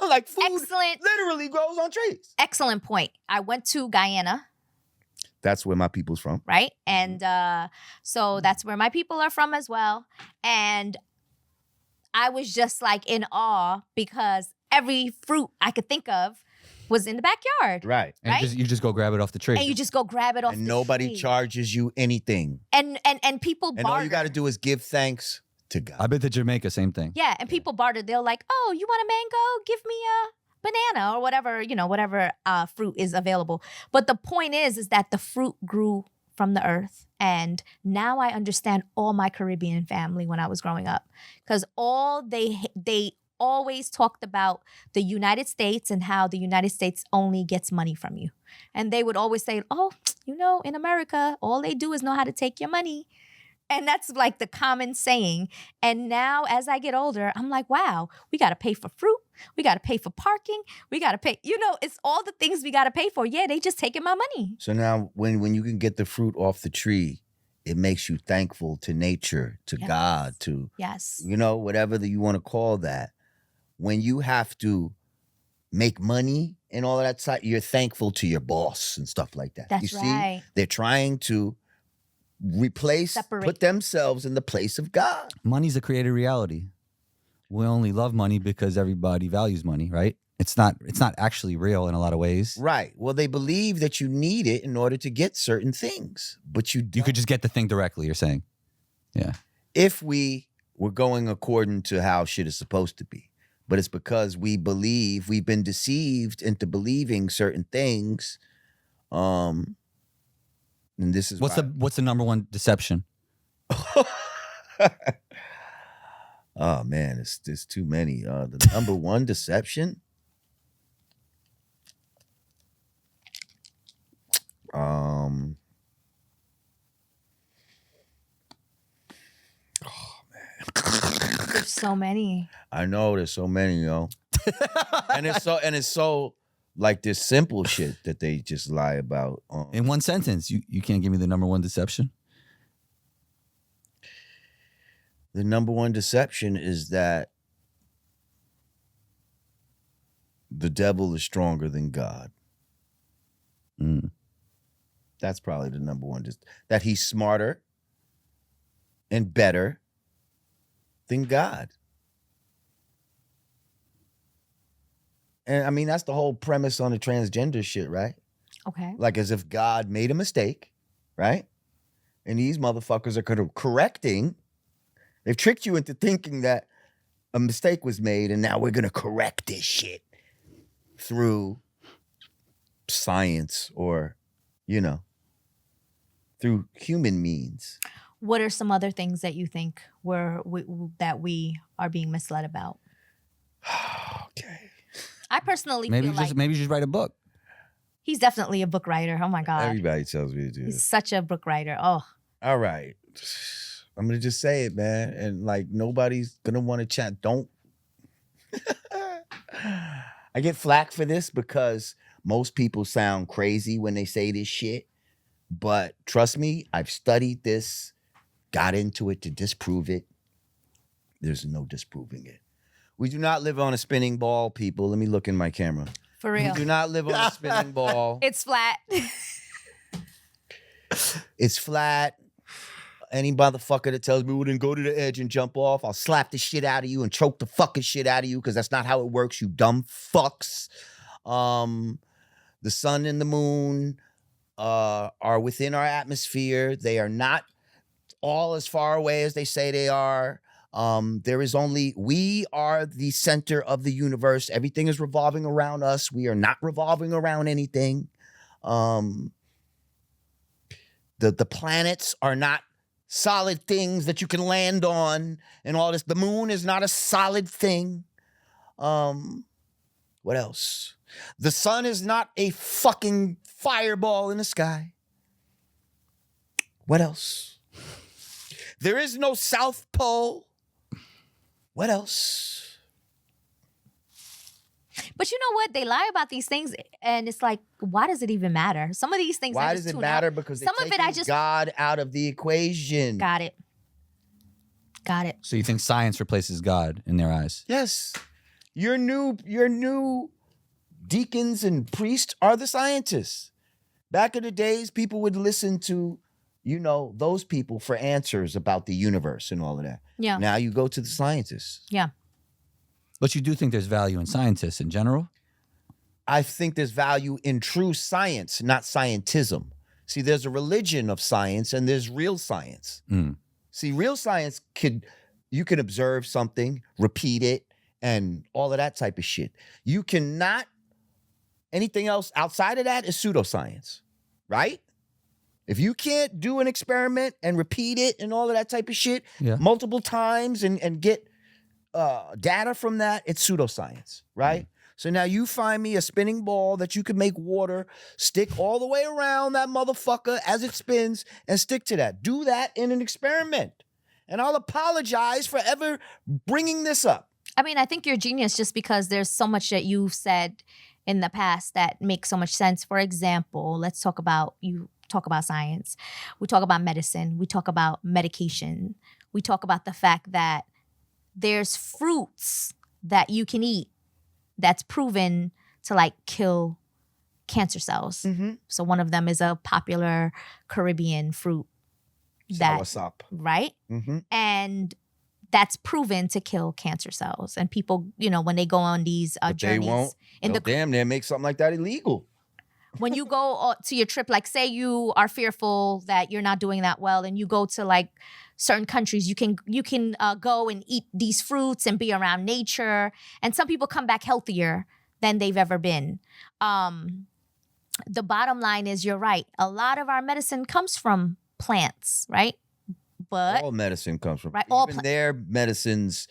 Like food excellent, literally grows on trees. excellent point. I went to Guyana, That's where my people's from. right? And so that's where my people are from as well. And I was just like in awe because every fruit I could think of was in the backyard. Right. And Right? you just go grab it off the tree. And you just go grab it off And the nobody tree. charges you anything. And people And all barter. you got to do is give thanks to God. I've been to Jamaica, same thing. Yeah, and people barter. They're like, "Oh, you want a mango? Give me a banana or whatever, whatever fruit is available." But the point is that the fruit grew from the earth. And now I understand all my Caribbean family when I was growing up, because all they always talked about the United States and how the United States only gets money from you. And they would always say, "Oh, in America, all they do is know how to take your money." And that's like the common saying. And now as I get older, I'm like, wow, we got to pay for fruit. We got to pay for parking. We got to pay, it's all the things we got to pay for. Yeah, they just taking my money. So now when you can get the fruit off the tree, it makes you thankful to nature, to Yes. God, to, Yes. whatever that you want to call that. When you have to make money and all of that side, you're thankful to your boss and stuff like that. That's you right. see, they're trying to Separate. put themselves in the place of God. Money's a created reality. We only love money because everybody values money, right? It's not actually real in a lot of ways. Right. Well, they believe that you need it in order to get certain things, but you You could just get the thing directly, you're saying. Yeah. if we were going according to how shit is supposed to be. But it's because we've been deceived into believing certain things. And this is What's the number one deception? Oh man, there's too many. The number one deception. There's so many. I know there's so many, and it's so like this simple shit that they just lie about. In one sentence, you can't give me the number one deception? The number one deception is that the devil is stronger than God. That's probably the number one. That he's smarter and better than God. And I mean, that's the whole premise on the transgender shit, right? Okay. Like as if God made a mistake, right? And these motherfuckers are correcting. They've tricked you into thinking that a mistake was made and now we're going to correct this shit through science or, through human means. What are some other things that you think that we are being misled about? Okay. I personally Maybe feel like just write a book. he's definitely a book writer. Oh my God. Everybody tells me to do He's this. such a book writer. Oh, All right. I'm gonna just say it, man. And like nobody's gonna want to chat. Don't. I get flack for this because most people sound crazy when they say this shit. But trust me, I've studied this, got into it to disprove it. There's no disproving it. We do not live on a spinning ball, people. Let me look in my camera. For real. We do not live on a spinning ball. It's flat. It's flat. Any motherfucker that tells me we didn't go to the edge and jump off, I'll slap the shit out of you and choke the fucking shit out of you because that's not how it works, you dumb fucks. The sun and the moon are within our atmosphere. They are not all as far away as they say they are. We are the center of the universe. Everything is revolving around us. We are not revolving around anything. The planets are not solid things that you can land on and all this. The moon is not a solid thing. What else? The sun is not a fucking fireball in the sky. What else? There is no South Pole. What else? But you know what? They lie about these things, and it's like, why does it even matter? Some of these things. Why I does just it tune matter? out. Because some of it I just God out of the equation. got it. Got it. So you think science replaces God in their eyes? Yes. Your new deacons and priests are the scientists. Back in the days, people would listen to, those people for answers about the universe and all of that. Yeah. Now you go to the scientists. Yeah. But you do think there's value in scientists in general? I think there's value in true science, not scientism. See, there's a religion of science and there's real science. Mm. See, real science you can observe something, repeat it, and all of that type of shit. You cannot, anything else outside of that is pseudoscience, right? If you can't do an experiment and repeat it and all of that type of shit multiple times and get data from that, it's pseudoscience, right? So now you find me a spinning ball that you can make water stick all the way around that motherfucker as it spins and stick to that. Do that in an experiment. And I'll apologize for ever bringing this up. I mean, I think you're a genius just because there's so much that you've said in the past that makes so much sense. For example, let's talk about science. We talk about medicine. We talk about medication. We talk about the fact that there's fruits that you can eat that's proven to kill cancer cells. Mm-hmm. So one of them is a popular Caribbean fruit. Soursop. Right? Mm-hmm. And that's proven to kill cancer cells. And people, when they go on these journeys. They won't. Damn near make something like that illegal. When you go to your trip, say you are fearful that you're not doing that well and you go to certain countries, you can go and eat these fruits and be around nature. And some people come back healthier than they've ever been. The bottom line is you're right. A lot of our medicine comes from plants, right? But all medicine comes from, right, even their medicines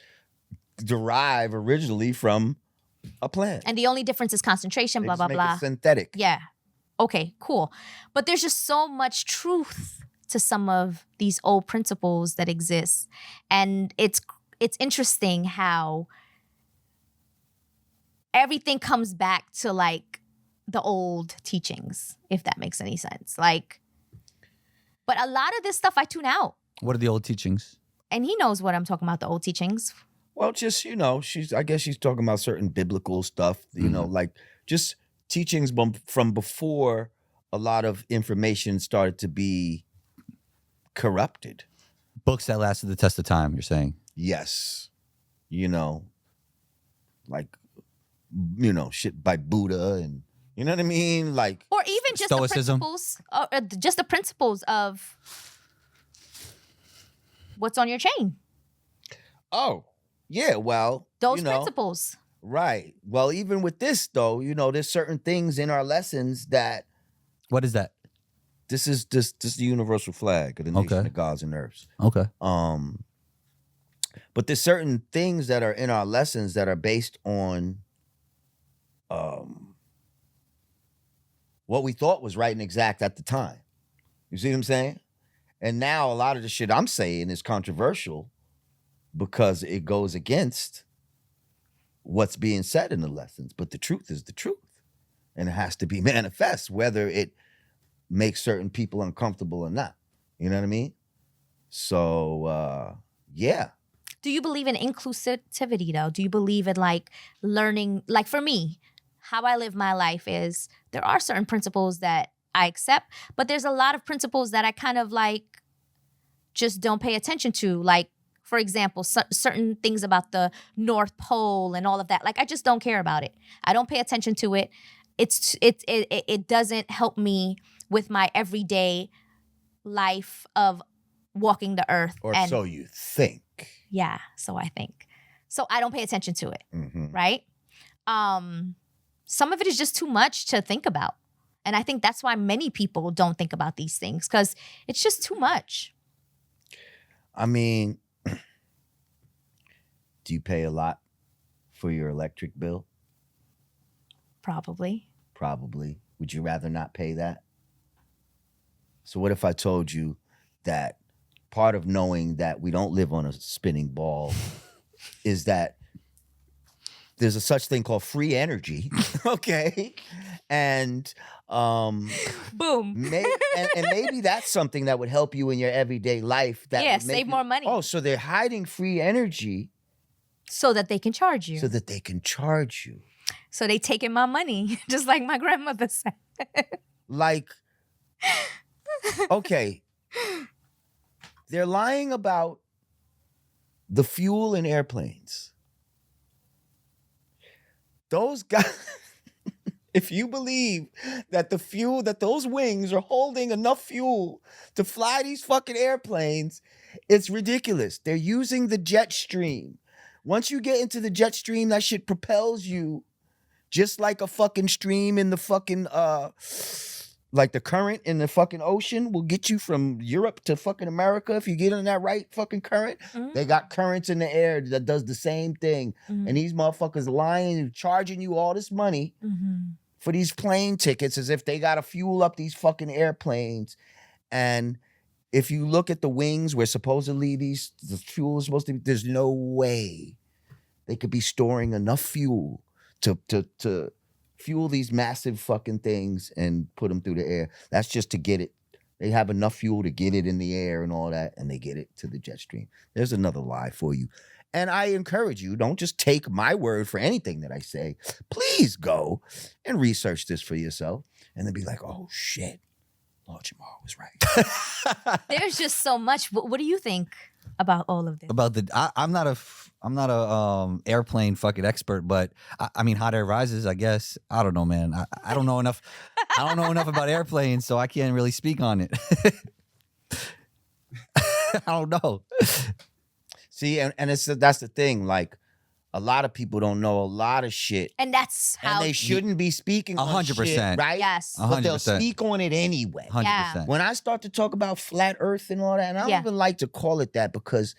derive originally from a plant. And the only difference is concentration, blah, blah, blah. Synthetic. Yeah. Okay, cool. But there's just so much truth to some of these old principles that exist. And it's interesting how everything comes back to the old teachings, if that makes any sense. But a lot of this stuff I tune out. What are the old teachings? And he knows what I'm talking about, the old teachings. Well, just, I guess she's talking about certain biblical stuff, just teachings from before a lot of information started to be corrupted. Books that lasted the test of time, you're saying? Yes. Shit by Buddha and, you know what I mean? Or even just Stoicism. the principles of what's on your chain. Oh, yeah, well. Those principles. Right. Well, even with this, though, there's certain things in our lessons that. What is that? This is the universal flag of the nation of gods and earths. Okay. But there's certain things that are in our lessons that are based on what we thought was right and exact at the time. You see what I'm saying? And now a lot of the shit I'm saying is controversial because it goes against what's being said in the lessons. But the truth is the truth. And it has to be manifest, whether it makes certain people uncomfortable or not. You know what I mean? So, yeah. Do you believe in inclusivity though? Do you believe in like learning? Like for me, how I live my life is there are certain principles that I accept, but there's a lot of principles that I kind of like just don't pay attention to. Like, for example, certain things about the North Pole and all of that. Like, I just don't care about it. I don't pay attention to it. It doesn't help me with my everyday life of walking the earth. Or so you think. Yeah, so I think. So I don't pay attention to it, Mhm. right? Some of it is just too much to think about. And I think that's why many people don't think about these things, because it's just too much. I mean, do you pay a lot for your electric bill? Probably. Probably. Would you rather not pay that? So what if I told you that part of knowing that we don't live on a spinning ball is that there's a such thing called free energy, okay? And Boom. and maybe that's something that would help you in your everyday life. That Yeah, would make save you- more money. Oh, so they're hiding free energy So that they can charge you. so that they can charge you. So they taking my money, just like my grandmother said. Like, okay, they're lying about the fuel in airplanes. Those guys, if you believe that the fuel, that those wings are holding enough fuel to fly these fucking airplanes, it's ridiculous. They're using the jet stream. Once you get into the jet stream, that shit propels you just like a fucking stream in the fucking, like the current in the fucking ocean will get you from Europe to fucking America if you get in that right fucking current. Mhm. They got currents in the air that does the same thing. Mhm. And these motherfuckers lying and charging you all this money Mhm. for these plane tickets as if they gotta fuel up these fucking airplanes. And if you look at the wings where supposedly the fuel is supposed to be, there's no way they could be storing enough fuel to fuel these massive fucking things and put them through the air. That's just to get it. They have enough fuel to get it in the air and all that, and they get it to the jet stream. There's another lie for you. And I encourage you, don't just take my word for anything that I say. Please go and research this for yourself and then be like, oh shit, Lord Jamar was right. There's just so much. What do you think about all of this? About I'm not a airplane fucking expert, but I mean, hot air rises, I guess. I don't know, man. I don't know enough. I don't know enough about airplanes, so I can't really speak on it. I don't know. See, and that's the thing. Like, a lot of people don't know a lot of shit, And that's how. and they shouldn't be speaking on 100%. shit, right? Yes. But they'll 100%. speak on it anyway. 100%. When I start to talk about flat Earth and all that, and I don't Yeah. even like to call it that because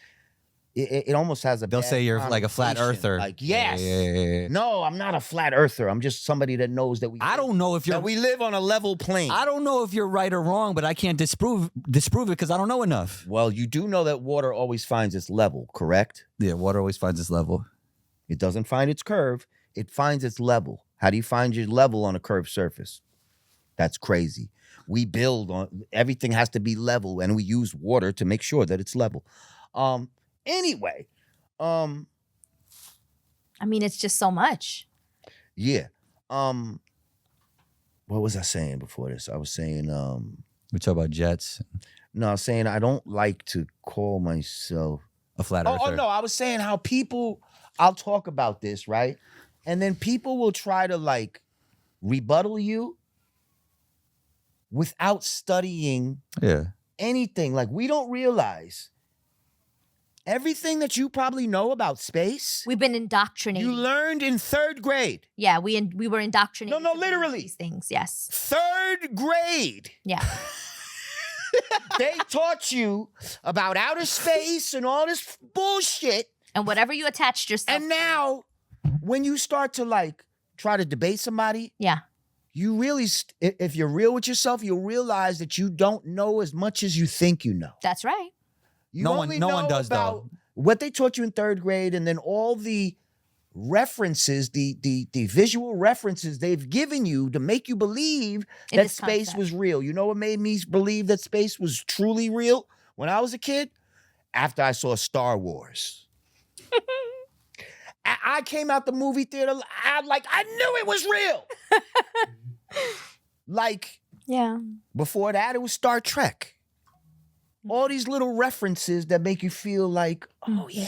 it almost has a. They'll bad say you're like a flat connotation. earther. Like, yes. Yeah. No, I'm not a flat earther. I'm just somebody that knows that we. I don't know if you're. that we live on a level plane. I don't know if you're right or wrong, but I can't disprove it because I don't know enough. Well, you do know that water always finds its level, correct? Yeah, water always finds its level. It doesn't find its curve. It finds its level. How do you find your level on a curved surface? That's crazy. We build on everything has to be level, and we use water to make sure that it's level. Anyway, I mean, it's just so much. yeah. What was I saying before this? I was saying, We talk about jets, no, I was saying I don't like to call myself. a flat Oh, earther. no, I was saying how people, I'll talk about this, right? And then people will try to like rebuttal you without studying Yeah. anything. Like, we don't realize everything that you probably know about space, We've been indoctrinated. you learned in 3rd grade. Yeah, we were indoctrinated. No, to believe literally. These things, yes. 3rd grade. Yeah. They taught you about outer space and all this bullshit. And whatever you attached yourself And now, when you start to like try to debate somebody, yeah. you really, if you're real with yourself, you'll realize that you don't know as much as you think you know. That's right. You No only one know does, about though. what they taught you in 3rd grade, and then all the references, the visual references they've given you to make you believe In that this space concept. was real. You know what made me believe that space was truly real when I was a kid? After I saw Star Wars. I came out the movie theater, I knew it was real. Like, Yeah. before that, it was Star Trek. All these little references that make you feel like, oh yeah,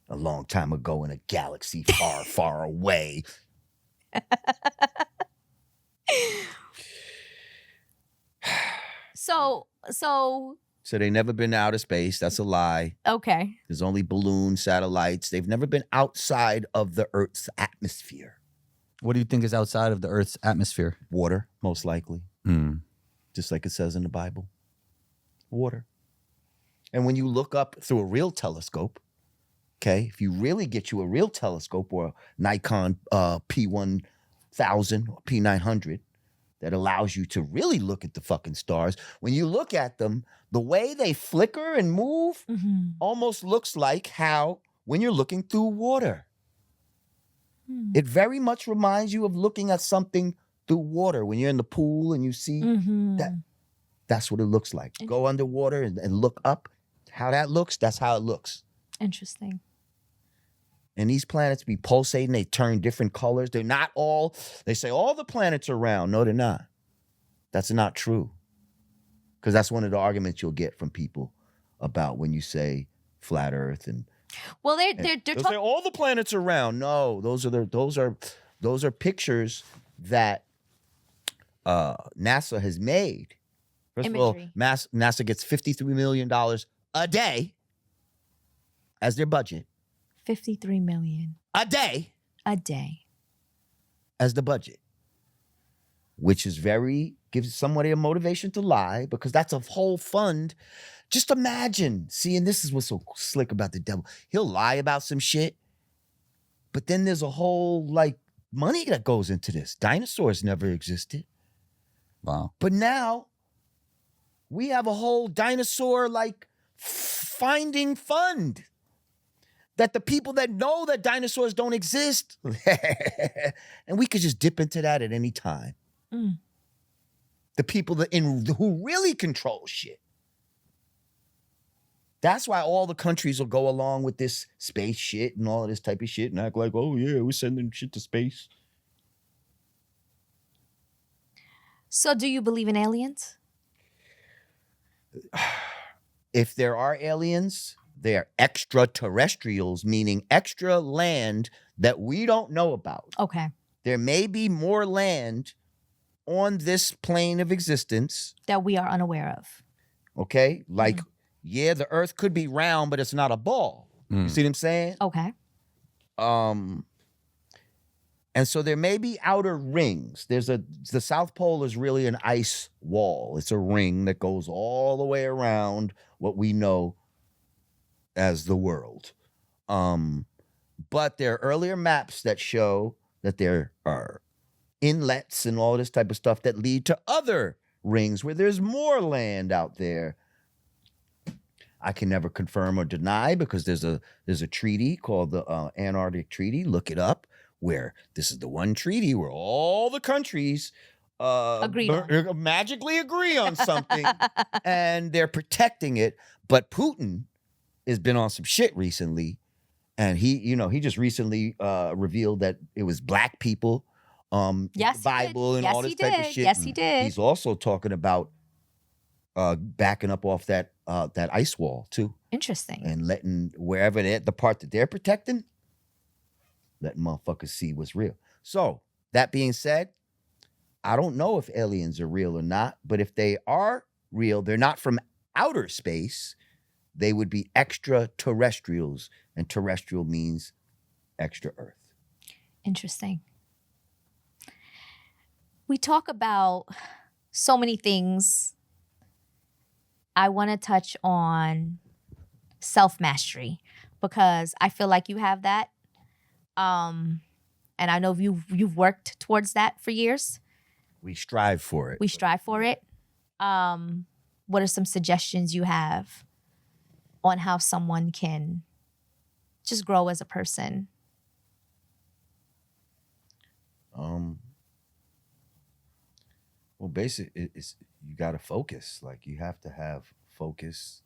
a long time ago in a galaxy far, far away. So So they've never been to outer space. That's a lie. okay. There's only balloon satellites. They've never been outside of the Earth's atmosphere. What do you think is outside of the Earth's atmosphere? Water, most likely. Mm. Just like it says in the Bible. Water. And when you look up through a real telescope, okay, if you really get you a real telescope or a Nikon P1000 or P900 that allows you to really look at the fucking stars, when you look at them, the way they flicker and move Mm-hmm. almost looks like how when you're looking through water. Hmm. It very much reminds you of looking at something through water when you're in the pool and you see Mm-hmm. that. That's what it looks like. Go underwater and look up. How that looks, that's how it looks. Interesting. And these planets be pulsating. They turn different colors. They're not all, they say all the planets are round. No, they're not. That's not true. Because that's one of the arguments you'll get from people about when you say flat Earth and Well, they're they'll talking. say all the planets are round. No, those are pictures that NASA has made. First Imagery. of all, NASA gets $53 million a day as their budget. 53 million A day a day. as the budget. Which is gives somebody a motivation to lie because that's a whole fund. Just imagine, and this is what's so slick about the devil. He'll lie about some shit, but then there's a whole money that goes into this. Dinosaurs never existed. Wow. But now we have a whole dinosaur finding fund that the people that know that dinosaurs don't exist, and we could just dip into that at any time. Mm. The people who really control shit. That's why all the countries will go along with this space shit and all of this type of shit and act like, oh yeah, we're sending shit to space. So, do you believe in aliens? If there are aliens, they are extraterrestrials, meaning extra land that we don't know about. Okay. There may be more land on this plane of existence, That we are unaware of. okay? Yeah, the Earth could be round, but it's not a ball. You see what I'm saying? Okay. And so there may be outer rings. The South Pole is really an ice wall. It's a ring that goes all the way around what we know as the world. But there are earlier maps that show that there are inlets and all this type of stuff that lead to other rings where there's more land out there. I can never confirm or deny because there's a treaty called the Antarctic Treaty. Look it up. Where this is the one treaty where all the countries magically agree on something and they're protecting it. But Putin has been on some shit recently, and he just recently revealed that it was black people in the Bible and all this type of shit. Yes, he did. He's also talking about backing up off that ice wall too, Interesting. and letting wherever the part that they're protecting, letting motherfuckers see what's real. So that being said, I don't know if aliens are real or not, but if they are real, they're not from outer space. They would be extraterrestrials, and terrestrial means extra Earth. Interesting. We talk about so many things. I want to touch on self-mastery because I feel like you have that. and I know you've worked towards that for years. We strive for it. We strive for it. What are some suggestions you have on how someone can just grow as a person? Well, basically, it's you got to focus. Like you have to have focus.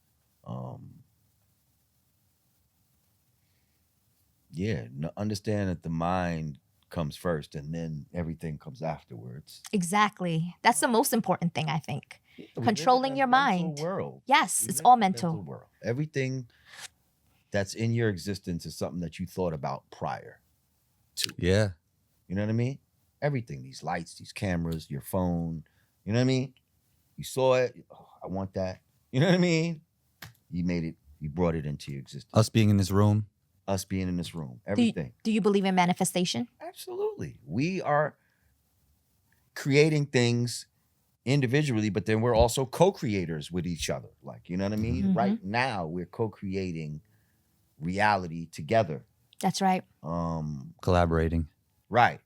Understand that the mind comes first, and then everything comes afterwards. Exactly. That's the most important thing, I think. We live Controlling in a your mental mind. World. Yes, We it's live all in a mental. world. Everything that's in your existence is something that you thought about prior to. Yeah. You know what I mean? Everything, these lights, these cameras, your phone. You know what I mean? You saw it. Oh, I want that. You know what I mean? You made it. You brought it into your existence. Us being in this room. Us being in this room. Everything. Do you believe in manifestation? Absolutely. We are creating things individually, but then we're also co-creators with each other. Like, you know what I mean? Mhm. Right now, we're co-creating reality together. That's right. Collaborating. Right.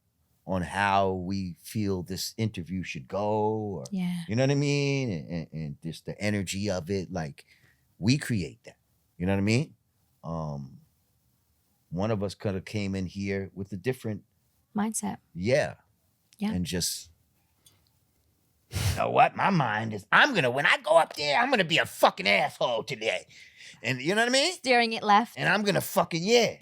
On how we feel this interview should go. Or, Yeah. you know what I mean? And just the energy of it. Like, we create that. You know what I mean? One of us could have came in here with a different Mindset. Yeah. And just, you know what? My mind is, when I go up there, I'm going to be a fucking asshole today. And you know what I mean? Steering it left. And I'm going to fucking, yeah.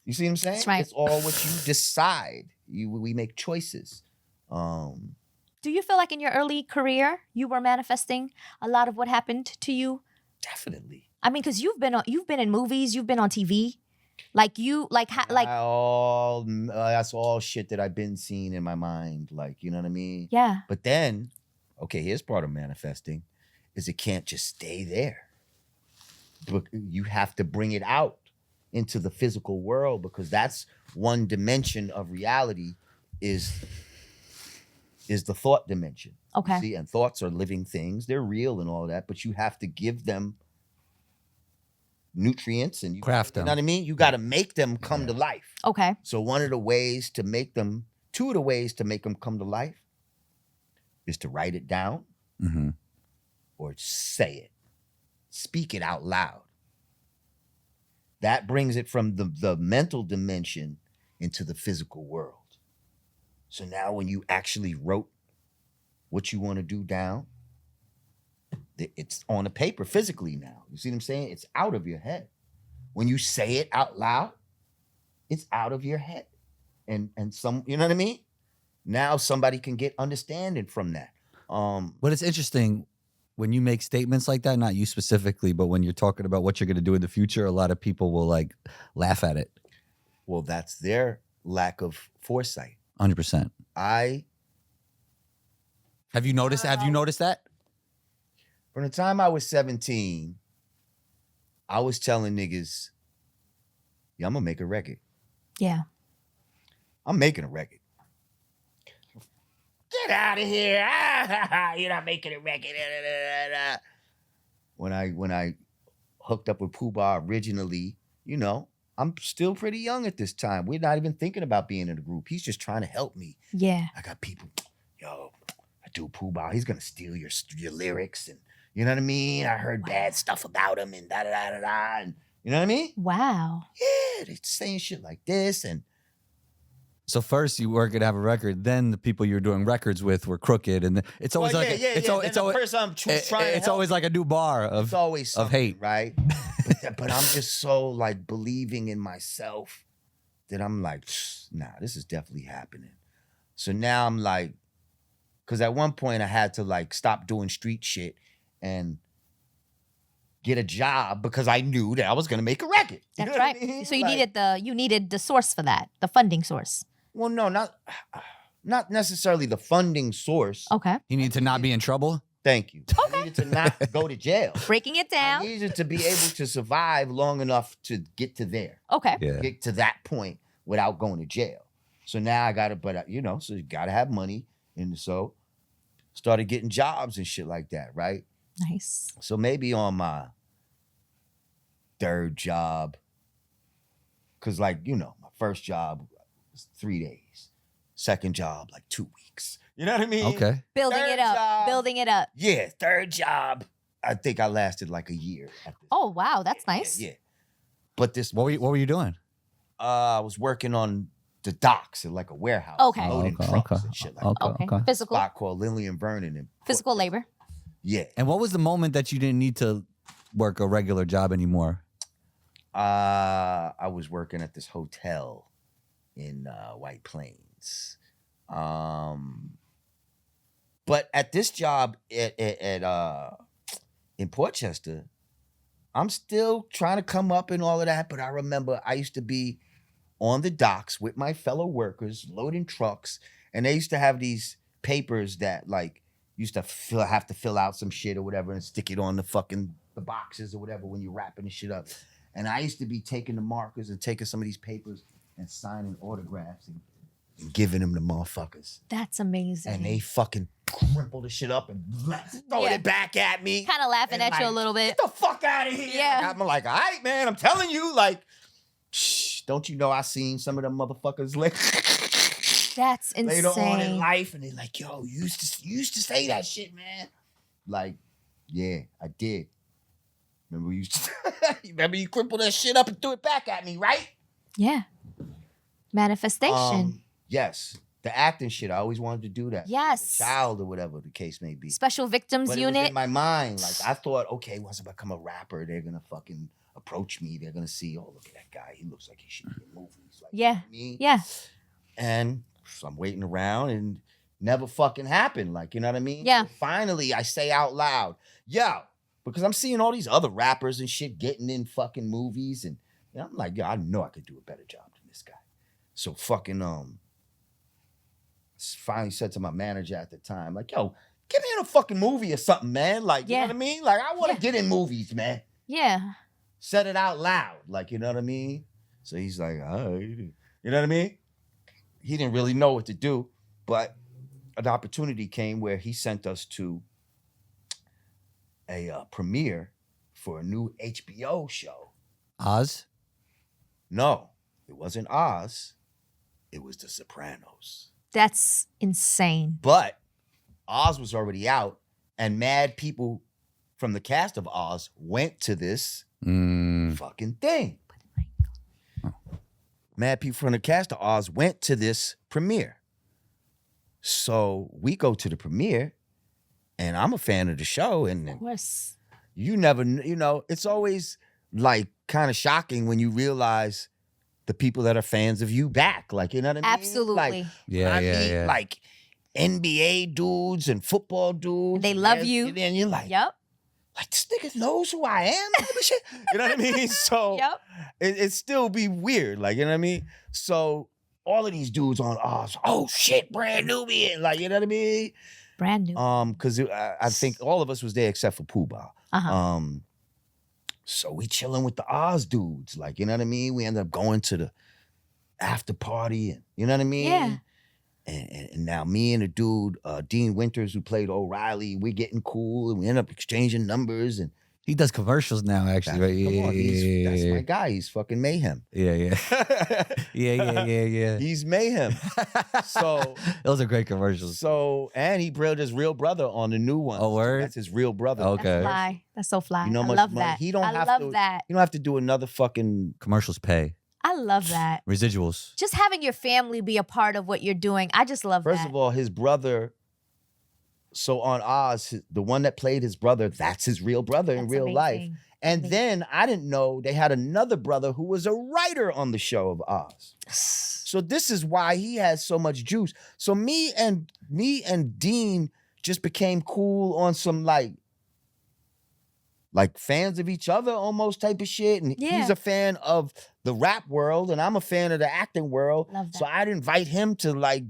You see what I'm saying? That's right. It's all what you decide. We make choices. Do you feel like in your early career, you were manifesting a lot of what happened to you? Definitely. I mean, because you've been in movies, you've been on TV. That's all shit that I've been seeing in my mind. Like, you know what I mean? Yeah. But then, okay, here's part of manifesting, is it can't just stay there. But you have to bring it out into the physical world, because that's one dimension of reality is the thought dimension. Okay. See, and thoughts are living things. They're real and all that, but you have to give them nutrients and Craft them. You know what I mean? You got to make them come to life. Okay. So two of the ways to make them come to life is to write it down or say it. Speak it out loud. That brings it from the mental dimension into the physical world. So now when you actually wrote what you want to do down, it's on a paper physically now. You see what I'm saying? It's out of your head. When you say it out loud, it's out of your head. And some, you know what I mean? Now somebody can get understanding from that. But it's interesting when you make statements like that, not you specifically, but when you're talking about what you're going to do in the future, a lot of people will like laugh at it. Well, that's their lack of foresight. 100%. Have you noticed that? From the time I was 17, I was telling niggas, yeah, I'm going to make a record. Yeah. I'm making a record. Get out of here. You're not making a record. When I hooked up with Pooh Bah originally, you know, I'm still pretty young at this time. We're not even thinking about being in a group. He's just trying to help me. Yeah. I got people, I do Pooh Bah. He's going to steal your lyrics, and you know what I mean? I heard bad stuff about him and da-da-da-da-da. And you know what I mean? Wow. Yeah, they're saying shit like this. And so first you were gonna have a record, then the people you were doing records with were crooked, and it's always it's always like a new bar of hate, right? but I'm just so like believing in myself that I'm like, nah, this is definitely happening. So now I'm like, because at one point I had to like stop doing street shit and get a job because I knew that I was gonna make a record. That's know right. What I mean? So you Like, needed the source for that, the funding source. well, no, not necessarily the funding source. Okay. You need to not be in trouble. Thank you. I needed to not go to jail. Breaking it I down. needed to be able to survive long enough to get to there. Okay. Yeah. Get to that point without going to jail. So now I gotta, so you gotta have money. And so started getting jobs and shit like that, right? Nice. So maybe on my third job, because my first job, it's 3 days. Second job, like 2 weeks. You know what I mean? Okay. Building Third it up. job. Building it up. Yeah, third job. I think I lasted like a year. At this. Oh, wow. That's nice. Yeah. But this, What were you doing? I was working on the docks in like a warehouse. Okay. Loading trucks and shit like that. Okay. Physical. Spot called Lindley and Vernon. In Physical labor. Yeah. And what was the moment that you didn't need to work a regular job anymore? I was working at this hotel in White Plains. But at this job at in Portchester, I'm still trying to come up and all of that. But I remember I used to be on the docks with my fellow workers loading trucks, and they used to have these papers that like used to have to fill out some shit or whatever and stick it on the boxes or whatever when you're wrapping the shit up. And I used to be taking the markers and taking some of these papers and signing autographs and giving them to motherfuckers. That's amazing. And they fucking crumple the shit up and throw it back at me. Kind of laughing And at you a like, little bit. Get the fuck out of here. Yeah. I'm like, all right, man, I'm telling you, like, don't you know I seen some of them motherfuckers That's insane. later on in life, and they're like, yo, you used to say that shit, man. Like, yeah, I did. Remember you crumpled that shit up and threw it back at me, right? Yeah. Manifestation. Yes. The acting shit, I always wanted to do that. Yes. Child or whatever the case may be. Special victims But it was unit. in my mind, like I thought, okay, once I become a rapper, they're gonna fucking approach me. They're gonna see, oh, look at that guy. He looks like he should be in movies. Like, Yeah. you know what I mean? Yeah. And so I'm waiting around and never fucking happened. Like, you know what I mean? Yeah. So finally, I say out loud, yo, because I'm seeing all these other rappers and shit getting in fucking movies. And you know, I'm like, yo, I know I could do a better job than this guy. So fucking, finally said to my manager at the time, like, yo, get me in a fucking movie or something, man. Like, you know Yeah. what I mean? Like, I want to Yeah. get in movies, man. Yeah. Said it out loud. Like, you know what I mean? So he's like, all right. You know what I mean? He didn't really know what to do, but an opportunity came where he sent us to a premiere for a new HBO show. Oz? No, it wasn't Oz. It was The Sopranos. That's insane. But Oz was already out, and mad people from the cast of Oz went to this fucking thing. Mad people from the cast of Oz went to this premiere. So we go to the premiere, and I'm a fan of the show, and Of course. you never, you know, it's always like kind of shocking when you realize the people that are fans of you back. Like, you know what I mean? Absolutely. Like, Yeah, I yeah, meet, yeah. like NBA dudes and football dudes. They love and you. And you're like, Yep. like, this nigga knows who I am. Type of shit. You know what I mean? So Yep. it still be weird. Like, you know what I mean? So all of these dudes on Oz, oh shit, brand Nubian. Like, you know what I mean? Brand new. Because I think all of us was there except for Pooh Bah. Uh-huh. So we chilling with the Oz dudes. Like, you know what I mean? We ended up going to the after party, and you know what I mean? Yeah. And now me and the dude, Dean Winters, who played O'Reilly, we're getting cool, and we end up exchanging numbers. And He does commercials now, actually, right? come on, Yeah, that's yeah, my guy. He's fucking mayhem. yeah, yeah. He's mayhem. So Those are great commercials. and he brought his real brother on the new one. Oh, word? That's his real brother. Okay. That's fly. That's so fly. You know how I much love money- that. he don't I have love to- that. You don't have to do another fucking. Commercials pay. I love that. Residuals. Just having your family be a part of what you're doing. I just love First that. of all, his brother. So on Oz, the one that played his brother, that's his real brother in That's real life. amazing. And Amazing. then I didn't know they had another brother who was a writer on the show of Oz. So this is why he has so much juice. So me and Dean just became cool on some like fans of each other almost type of shit. And Yeah. he's a fan of the rap world and I'm a fan of the acting world. Love that. So I'd invite him to like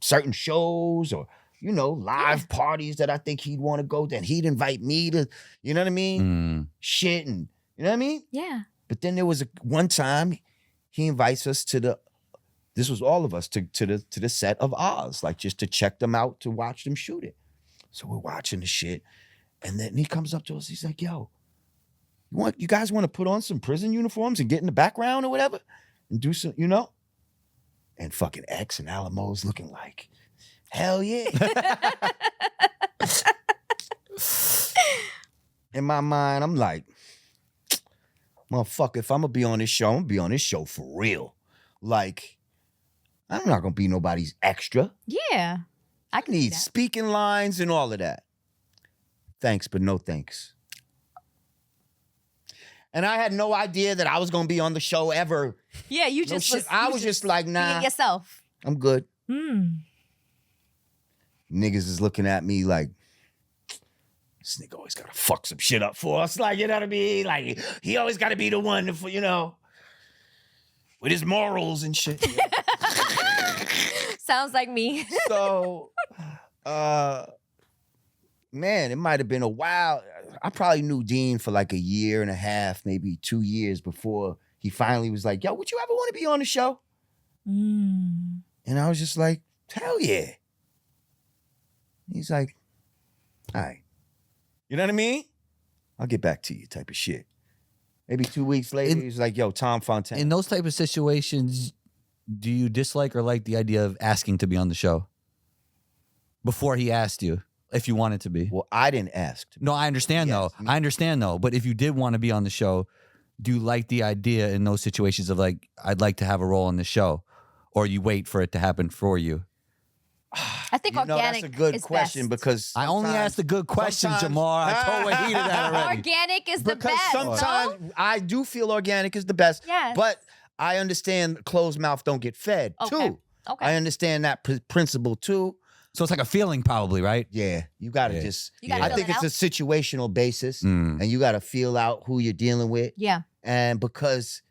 certain shows or, you know, live parties that I think he'd want to go to. And he'd invite me to, you know what I mean? Shit and, you know what I mean? Yeah. But then there was one time he invites us to this was all of us to the set of Oz, like just to check them out, to watch them shoot it. So we're watching the shit. And then he comes up to us, he's like, yo, you guys want to put on some prison uniforms and get in the background or whatever? And do some, you know? And fucking X and Alamo's looking like, hell yeah. In my mind, I'm like, motherfucker, if I'm gonna be on this show, I'm gonna be on this show for real. Like, I'm not gonna be nobody's extra. Yeah. I can see Need that. speaking lines and all of that. Thanks, but no thanks. And I had no idea that I was gonna be on the show ever. Yeah, you No just shit. I was just like, nah, being yourself. I'm good. Mm. Niggas is looking at me like, this nigga always gotta fuck some shit up for us. Like, you know what I mean? Like, he always gotta be the one, for, you know, with his morals and shit. Sounds like me. So, man, it might have been a while. I probably knew Dean for like a year and a half, maybe 2 years before he finally was like, yo, would you ever want to be on the show? Mm. And I was just like, hell yeah. He's like, all right. You know what I mean? I'll get back to you type of shit. Maybe 2 weeks later, he's like, yo, Tom Fontaine. In those type of situations, do you dislike or like the idea of asking to be on the show before he asked you if you wanted to be? Well, I didn't ask. No, I understand though. I understand though. But if you did want to be on the show, do you like the idea in those situations of like, I'd like to have a role on the show, or you wait for it to happen for you? I think organic that's a good is question best. because I only asked the good questions, Jamar. I told Waheeda that already. Organic is the because best. sometimes no? I do feel organic is the best. Yes. But I understand closed mouth don't get fed Okay. too. Okay. I understand that principle too. So it's like a feeling probably, right? Yeah, you got to Yeah. just. You gotta I feel think it it's out. a situational basis, Mm. and you got to feel out who you're dealing with. Yeah. And because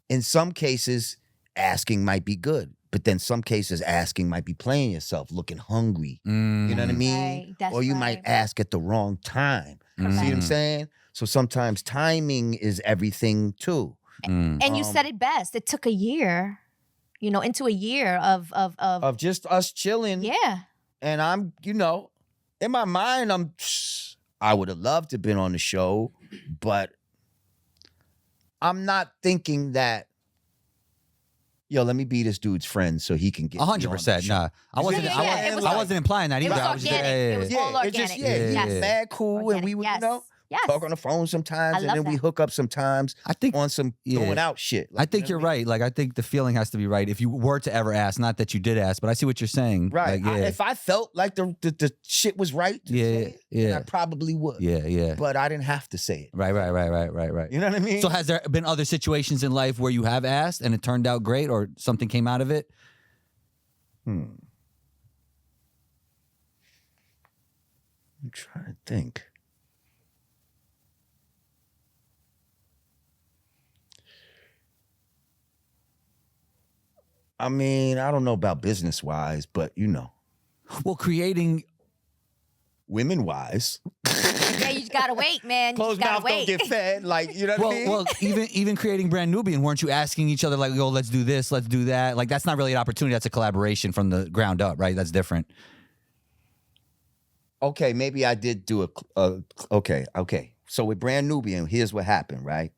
in some cases, asking might be good, but then some cases, asking might be playing yourself, looking hungry. Mm. You know what I mean? Right, that's or you right. might ask at the wrong time. Mm. See what I'm Mm. saying? So sometimes timing is everything too. Mm. And you said it best. It took a year, into a year of Of just chilling. yeah. And I'm, in my mind, I would have loved to have been on the show, but I'm not thinking that, yo, let me be this dude's friend so he can get 100%. Nah, I wasn't. Yeah, yeah, it was I wasn't implying that It either. was I was just, organic. It was all it just, organic. he Yes. was mad cool, and we would, Yes. Yes. talk on the phone sometimes, I and love then we that. hook up sometimes I think. on some Yeah. going out shit. I think you're right. Like, I think the feeling has to be right. If you were to ever ask, not that you did ask, but I see what you're saying. Right. Like, yeah. If I felt like the shit was right to say it, then I probably would. Yeah. Yeah. But I didn't have to say it. Right. You know what I mean? So has there been other situations in life where you have asked and it turned out great, or something came out of it? I'm trying to think. I mean, I don't know about business wise, but Well, creating. women wise, Yeah, you just gotta wait, man. You just closed gotta mouth don't wait. get fed. Like, you know what I mean? Well, even creating Brand Nubian, weren't you asking each other like, "Yo, let's do this, let's do that"? Like, that's not really an opportunity. That's a collaboration from the ground up, right? That's different. Okay, maybe I did do okay. So with Brand Nubian, here's what happened, right?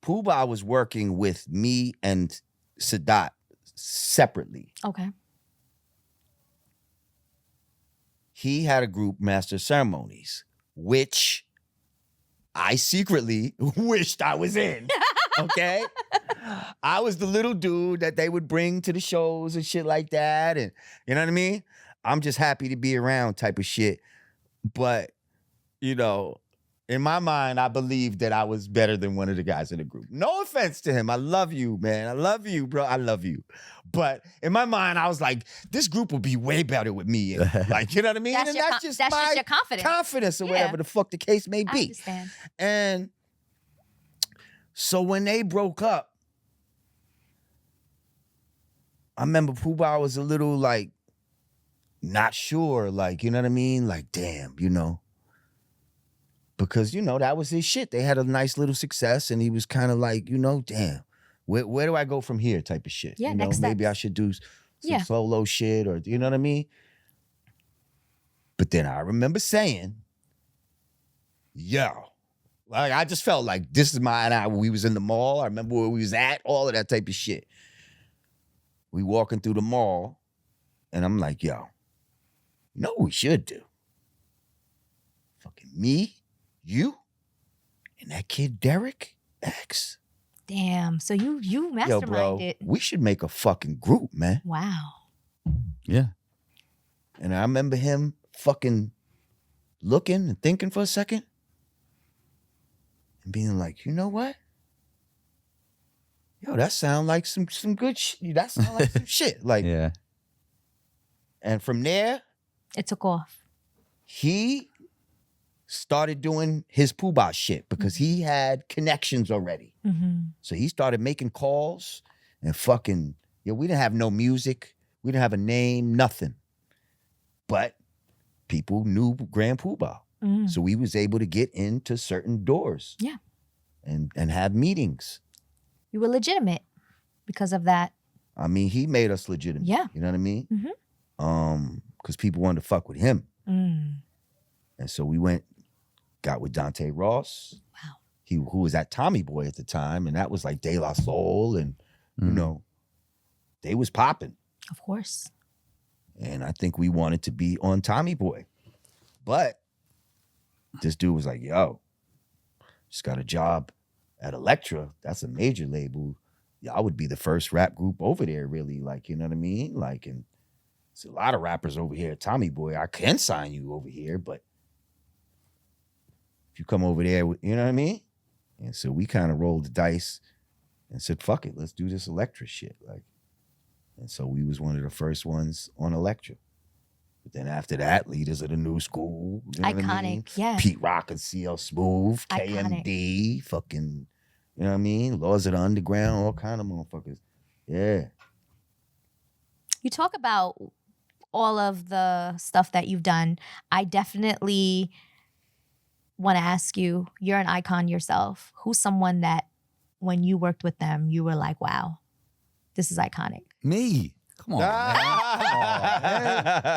Pooh was working with me and Sadat separately. Okay. He had a group, Master Ceremonies, which I secretly wished I was in. Okay? I was the little dude that they would bring to the shows and shit like that. And you know what I mean? I'm just happy to be around type of shit. But, in my mind, I believed that I was better than one of the guys in the group. No offense to him. I love you, man. I love you, bro. I love you. But in my mind, I was like, this group will be way better with me. in it. Like, you know what I mean? That's And your that's con- just that's my just your confidence. confidence or Yeah. whatever the fuck the case may I be. understand. And so when they broke up, I remember Pooh was a little like, not sure, like, you know what I mean? Like, damn, Because, that was his shit. They had a nice little success, and he was kind of like, damn, where do I go from here type of shit? Yeah, next maybe steps. I should do some Yeah. solo shit, or, you know what I mean? But then I remember saying, yo, Like I just felt like this is my and we was in the mall. I remember where we was at, all of that type of shit. We walking through the mall, and I'm like, yo, you know what we should do? Fucking me, you, and that kid Derek X. Damn. So you Yo, bro, masterminded. we should make a fucking group, man. Wow. Yeah. And I remember him fucking looking and thinking for a second and being like, you know what? Yo, that sound like some good shit. That sound like some shit. Like, Yeah. and from there, It took off. he started doing his poobah shit because he had connections already. Mm-hmm. So he started making calls and fucking, we didn't have no music. We didn't have a name, nothing. But people knew Grand Poobah. Mm. So we was able to get into certain doors. Yeah. And have meetings. You were legitimate because of that. I mean, he made us legitimate. Yeah. You know what I mean? Mm-hmm. Because people wanted to fuck with him. Mm. And so we got with Dante Ross. Wow. Who was at Tommy Boy at the time, and that was like De La Soul, and you know, they was popping. Of course. And I think we wanted to be on Tommy Boy. But this dude was like, yo, just got a job at Elektra. That's a major label. Y'all would be the first rap group over there, really. Like, you know what I mean? Like, and there's a lot of rappers over here at Tommy Boy. I can sign you over here, but if you come over there, you know what I mean? And so we kind of rolled the dice and said, fuck it, let's do this Elektra shit. Like, and so we was one of the first ones on Elektra. But then after that, Leaders of the New School. You know what I mean? Iconic. Yeah. Pete Rock and CL Smooth, Iconic. KMD, fucking, you know what I mean? Laws of the Underground, all kind of motherfuckers. Yeah. You talk about all of the stuff that you've done. I definitely want to ask you, you're an icon yourself. Who's someone that when you worked with them, you were like, wow, this is iconic? Me. Come on, man.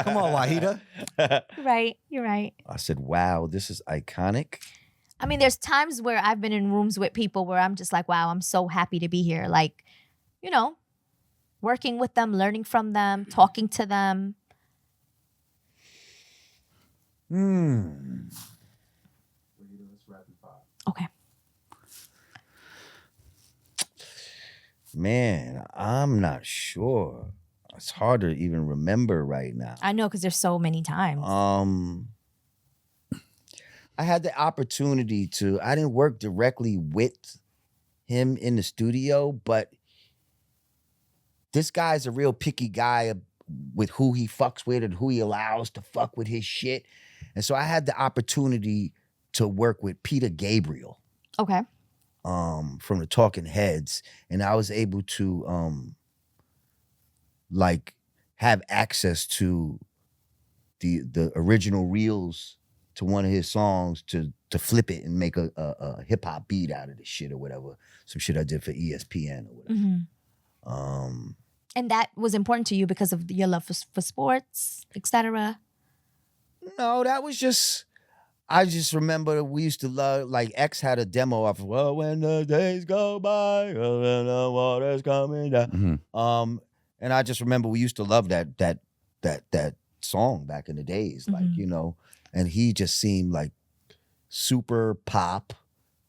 Come on, Waheeda. You're right. I said, wow, this is iconic. I mean, there's times where I've been in rooms with people where I'm just like, wow, I'm so happy to be here. Like, you know, working with them, learning from them, talking to them. Okay. Man, I'm not sure. It's hard to even remember right now. I know, because there's so many times. I had the opportunity I didn't work directly with him in the studio, but this guy's a real picky guy with who he fucks with and who he allows to fuck with his shit. And so I had the opportunity to work with Peter Gabriel. Okay. From the Talking Heads, and I was able to like have access to the original reels to one of his songs to flip it and make a hip hop beat out of the shit or whatever. Some shit I did for ESPN or whatever. Mm-hmm. And that was important to you because of your love for sports, etc. No, that was just. I just remember we used to love, like X had a demo of, well, when the days go by, when the water's coming down. Mm-hmm. And I just remember we used to love that song back in the days, like, you know, and he just seemed like super pop,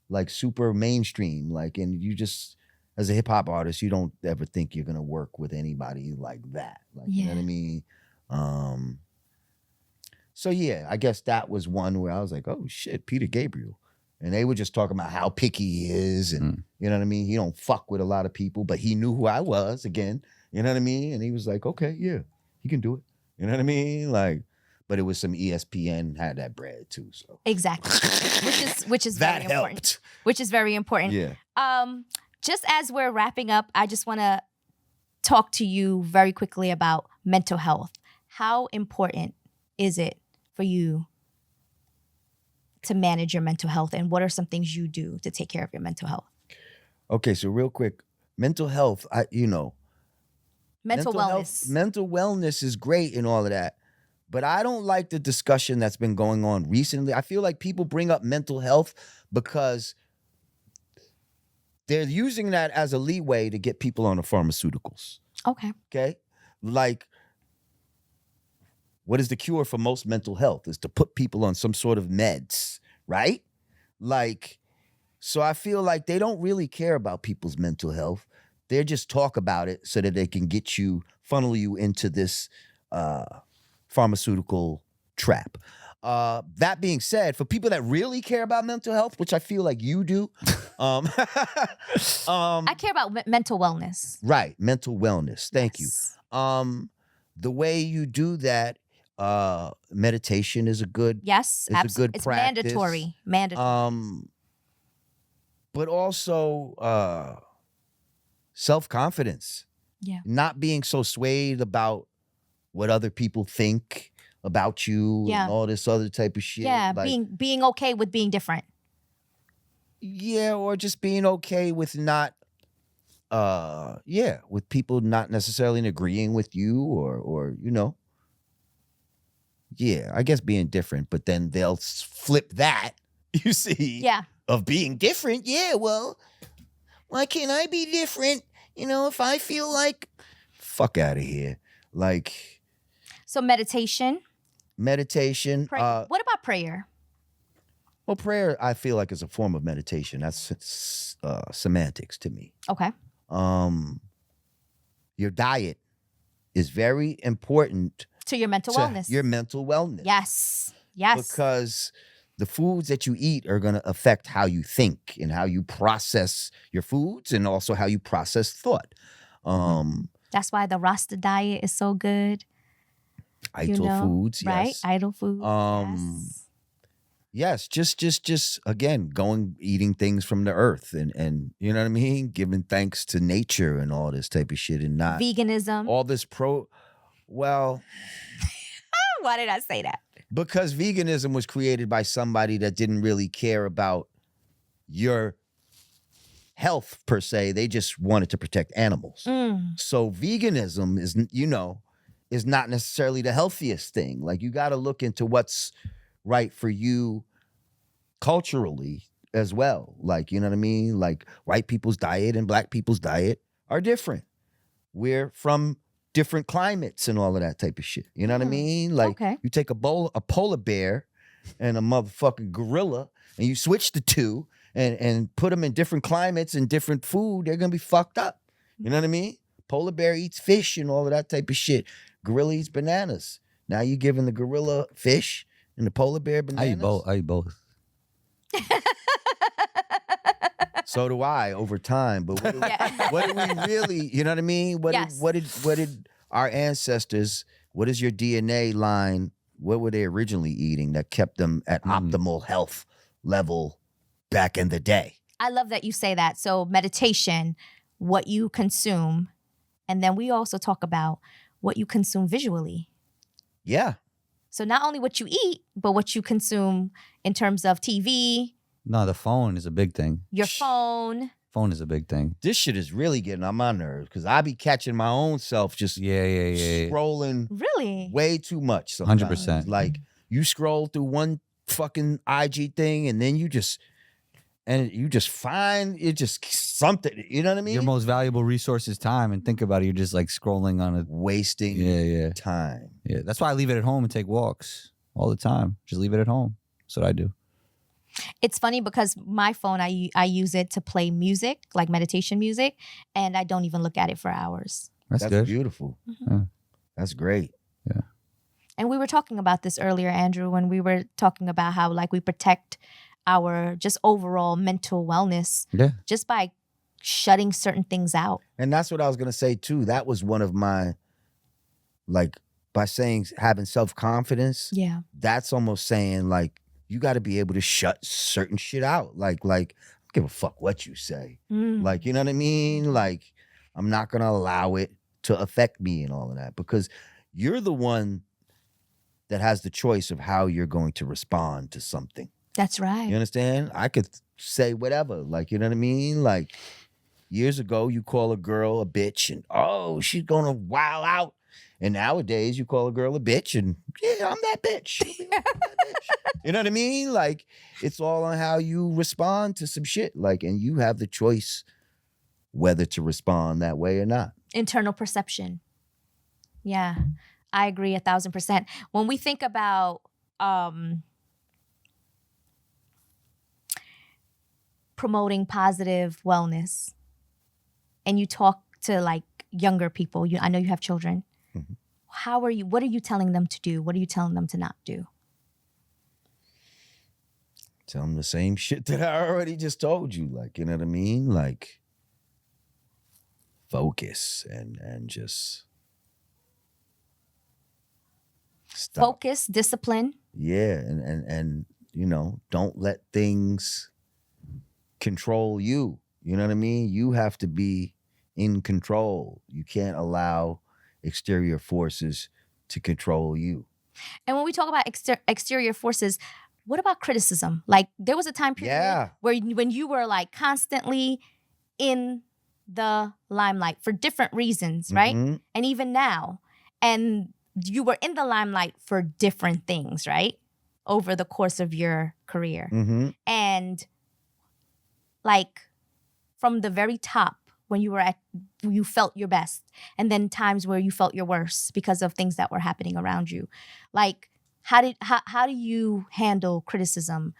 like super mainstream, like, and you just, as a hip hop artist, you don't ever think you're gonna work with anybody like that. Like, you know what I mean? So yeah, I guess that was one where I was like, oh shit, Peter Gabriel. And they were just talking about how picky he is and you know what I mean? He don't fuck with a lot of people, but he knew who I was again. You know what I mean? And he was like, okay, yeah, he can do it. You know what I mean? Like, but it was some ESPN had that bread too. So Exactly. which is that very important. helped. Which is very important. Yeah. Just as we're wrapping up, I just want to talk to you very quickly about mental health. How important is it for you to manage your mental health, and what are some things you do to take care of your mental health? Okay, so real quick, mental health, Mental wellness. Mental wellness is great and all of that, But I don't like the discussion that's been going on recently. I feel like people bring up mental health because they're using that as a leeway to get people on the pharmaceuticals. Okay. Okay? Like, what is the cure for most mental health? Is to put people on some sort of meds, right? Like, so I feel like they don't really care about people's mental health. They just talk about it so that they can get you, funnel you into this pharmaceutical trap. That being said, for people that really care about mental health, which I feel like you do, I care about mental wellness. right, mental wellness. Thank Yes. you. The way you do that, meditation is a good, Yes, it's a good it's practice. mandatory. Mandatory. But also self-confidence. Yeah. Not being so swayed about what other people think about you Yeah. and all this other type of shit. Yeah, Like, being okay with being different. yeah, or just being okay with not with people not necessarily agreeing with you or you know. Yeah, I guess being different, but then they'll flip that, you see, Yeah. of being different. Yeah, well, why can't I be different? You know, if I feel like, fuck out of here. Like, So meditation. meditation. What about prayer? Well, prayer, I feel like, is a form of meditation. That's semantics to me. Okay. Your diet is very important To your mental to wellness. your mental wellness. Yes. Yes. Because the foods that you eat are going to affect how you think and how you process your foods and also how you process thought. That's why the Rasta diet is so good. Idle foods, right? yes. Idle foods. Yes, just again, eating things from the earth and you know what I mean? Giving thanks to nature and all this type of shit and not Veganism. all this well, Why did I say that? because veganism was created by somebody that didn't really care about your health per se. They just wanted to protect animals. So veganism is not necessarily the healthiest thing. Like, you got to look into what's right for you culturally as well. Like, you know what I mean? Like, white people's diet and black people's diet are different. We're from different climates and all of that type of shit. You know what I mean? Like, Okay. you take a polar bear and a motherfucking gorilla and you switch the two and put them in different climates and different food, they're gonna be fucked up. You know what I mean? Polar bear eats fish and all of that type of shit. Gorilla eats bananas. Now you're giving the gorilla fish and the polar bear bananas. I eat both. So do I over time. But what did we really, you know what I mean? What did our ancestors, what is your DNA line? What were they originally eating that kept them at optimal health level back in the day? I love that you say that. So meditation, what you consume, and then we also talk about what you consume visually. Yeah. So not only what you eat, but what you consume in terms of TV. No, the phone is a big thing. Your phone. Phone is a big thing. This shit is really getting on my nerves because I be catching my own self just Yeah. scrolling Really? way too much sometimes. 100%. Like, you scroll through one fucking IG thing and then you just find it just something, you know what I mean? Your most valuable resource is time, and think about it. You're just like scrolling on it. Wasting time. Yeah. That's why I leave it at home and take walks all the time. Just leave it at home. That's what I do. It's funny because my phone, I use it to play music, like meditation music, and I don't even look at it for hours. That's That's good. beautiful. Yeah. That's great. And we were talking about this earlier, Andrew, when we were talking about how like we protect our just overall mental wellness just by shutting certain things out. And that's what I was going to say too. That was one of my, like, by saying having self-confidence, Yeah. that's almost saying like, you got to be able to shut certain shit out. Like, I don't give a fuck what you say. Like, you know what I mean? Like, I'm not going to allow it to affect me and all of that because you're the one that has the choice of how you're going to respond to something. That's right. You understand? I could say whatever. Like, you know what I mean? Like, years ago, you call a girl a bitch and, oh, she's going to wow out And nowadays you call a girl a bitch and yeah, I'm that bitch. You know what I mean? Like, it's all on how you respond to some shit. Like, and you have the choice whether to respond that way or not. Internal perception. Yeah, I agree 1,000%. When we think about promoting positive wellness, and you talk to like younger people, I know you have children. Mm-hmm. What are you telling them to do? What are you telling them to not do? Tell them the same shit that I already just told you. Like, you know what I mean? Like, focus and just stop. Focus, discipline. Yeah, and you know, don't let things control you. You know what I mean? You have to be in control. You can't allow exterior forces to control you. And when we talk about exterior forces, what about criticism? Like, there was a time period when you were like constantly in the limelight for different reasons, right? Mhm. And even now. And you were in the limelight for different things, right? Over the course of your career. Mm-hmm. And like from the very top, when you felt your best, and then times where you felt your worst because of things that were happening around you. Like, how do you handle criticism,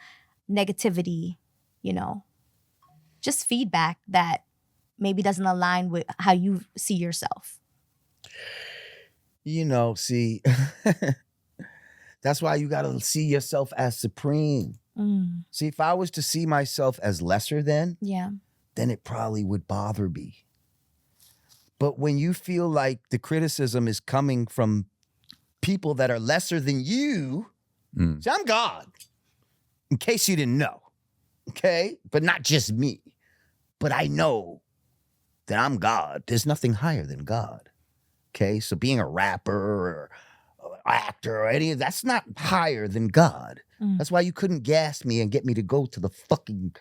negativity, you know, just feedback that maybe doesn't align with how you see yourself? You know, see, that's why you gotta see yourself as supreme. See, if I was to see myself as lesser than, then it probably would bother me. But when you feel like the criticism is coming from people that are lesser than you, see, I'm God, in case you didn't know, okay? But not just me. But I know that I'm God. There's nothing higher than God, okay? So being a rapper or actor or any of that's not higher than God. That's why you couldn't gas me and get me to go to the fucking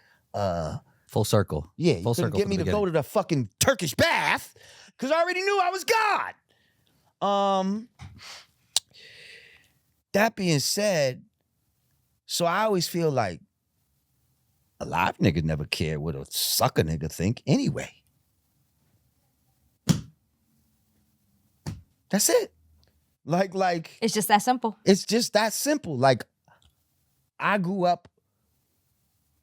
full circle. Yeah, you Full couldn't circle get from me the to go to the fucking Turkish bath because I already knew I was God. That being said, so I always feel like a live nigga never cared what a sucker nigga think anyway. That's it. Like It's just that simple. It's just that simple. Like, I grew up,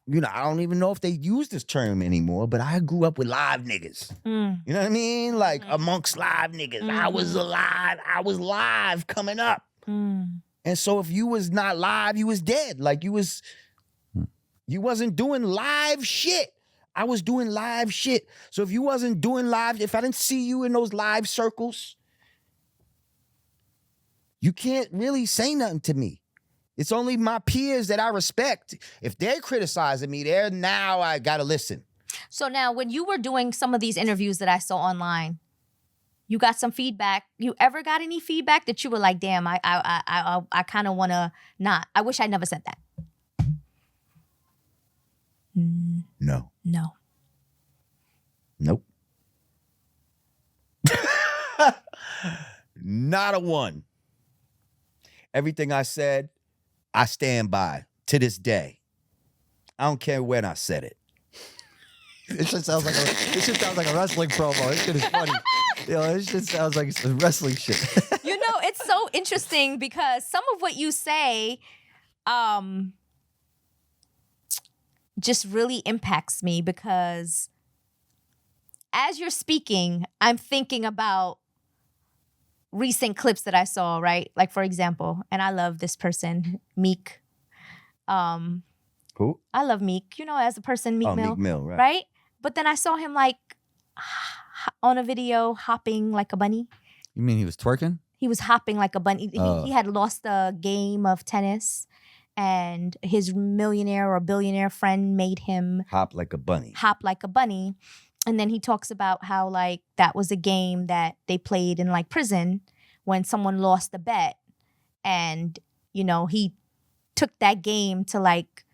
you know, I don't even know if they use this term anymore, but I grew up with live niggas. You know what I mean? Like, amongst live niggas. I was alive. I was live coming up. And so if you was not live, you was dead. Like, you wasn't doing live shit. I was doing live shit. So if you wasn't doing live, if I didn't see you in those live circles, you can't really say nothing to me. It's only my peers that I respect. If they're criticizing me, now I gotta listen. So now, when you were doing some of these interviews that I saw online, you got some feedback. You ever got any feedback that you were like, damn, I kind of want to not. I wish I never said that. No. No. Nope. Not a one. Everything I said, I stand by to this day. I don't care when I said it. This shit sounds like a wrestling promo. This shit is funny. You know, this shit sounds like some wrestling shit. You know, it's so interesting because some of what you say just really impacts me, because as you're speaking, I'm thinking about recent clips that I saw, right? Like, for example, and I love this person, Meek. Who? I love Meek, you know, as a person, Meek Mill. Meek Mill, right. Right? But then I saw him like on a video hopping like a bunny. You mean he was twerking? He was hopping like a bunny. He had lost a game of tennis, and his millionaire or billionaire friend made him hop like a bunny. Hop like a bunny. And then he talks about how like that was a game that they played in like prison when someone lost a bet. And, you know, he took that game to like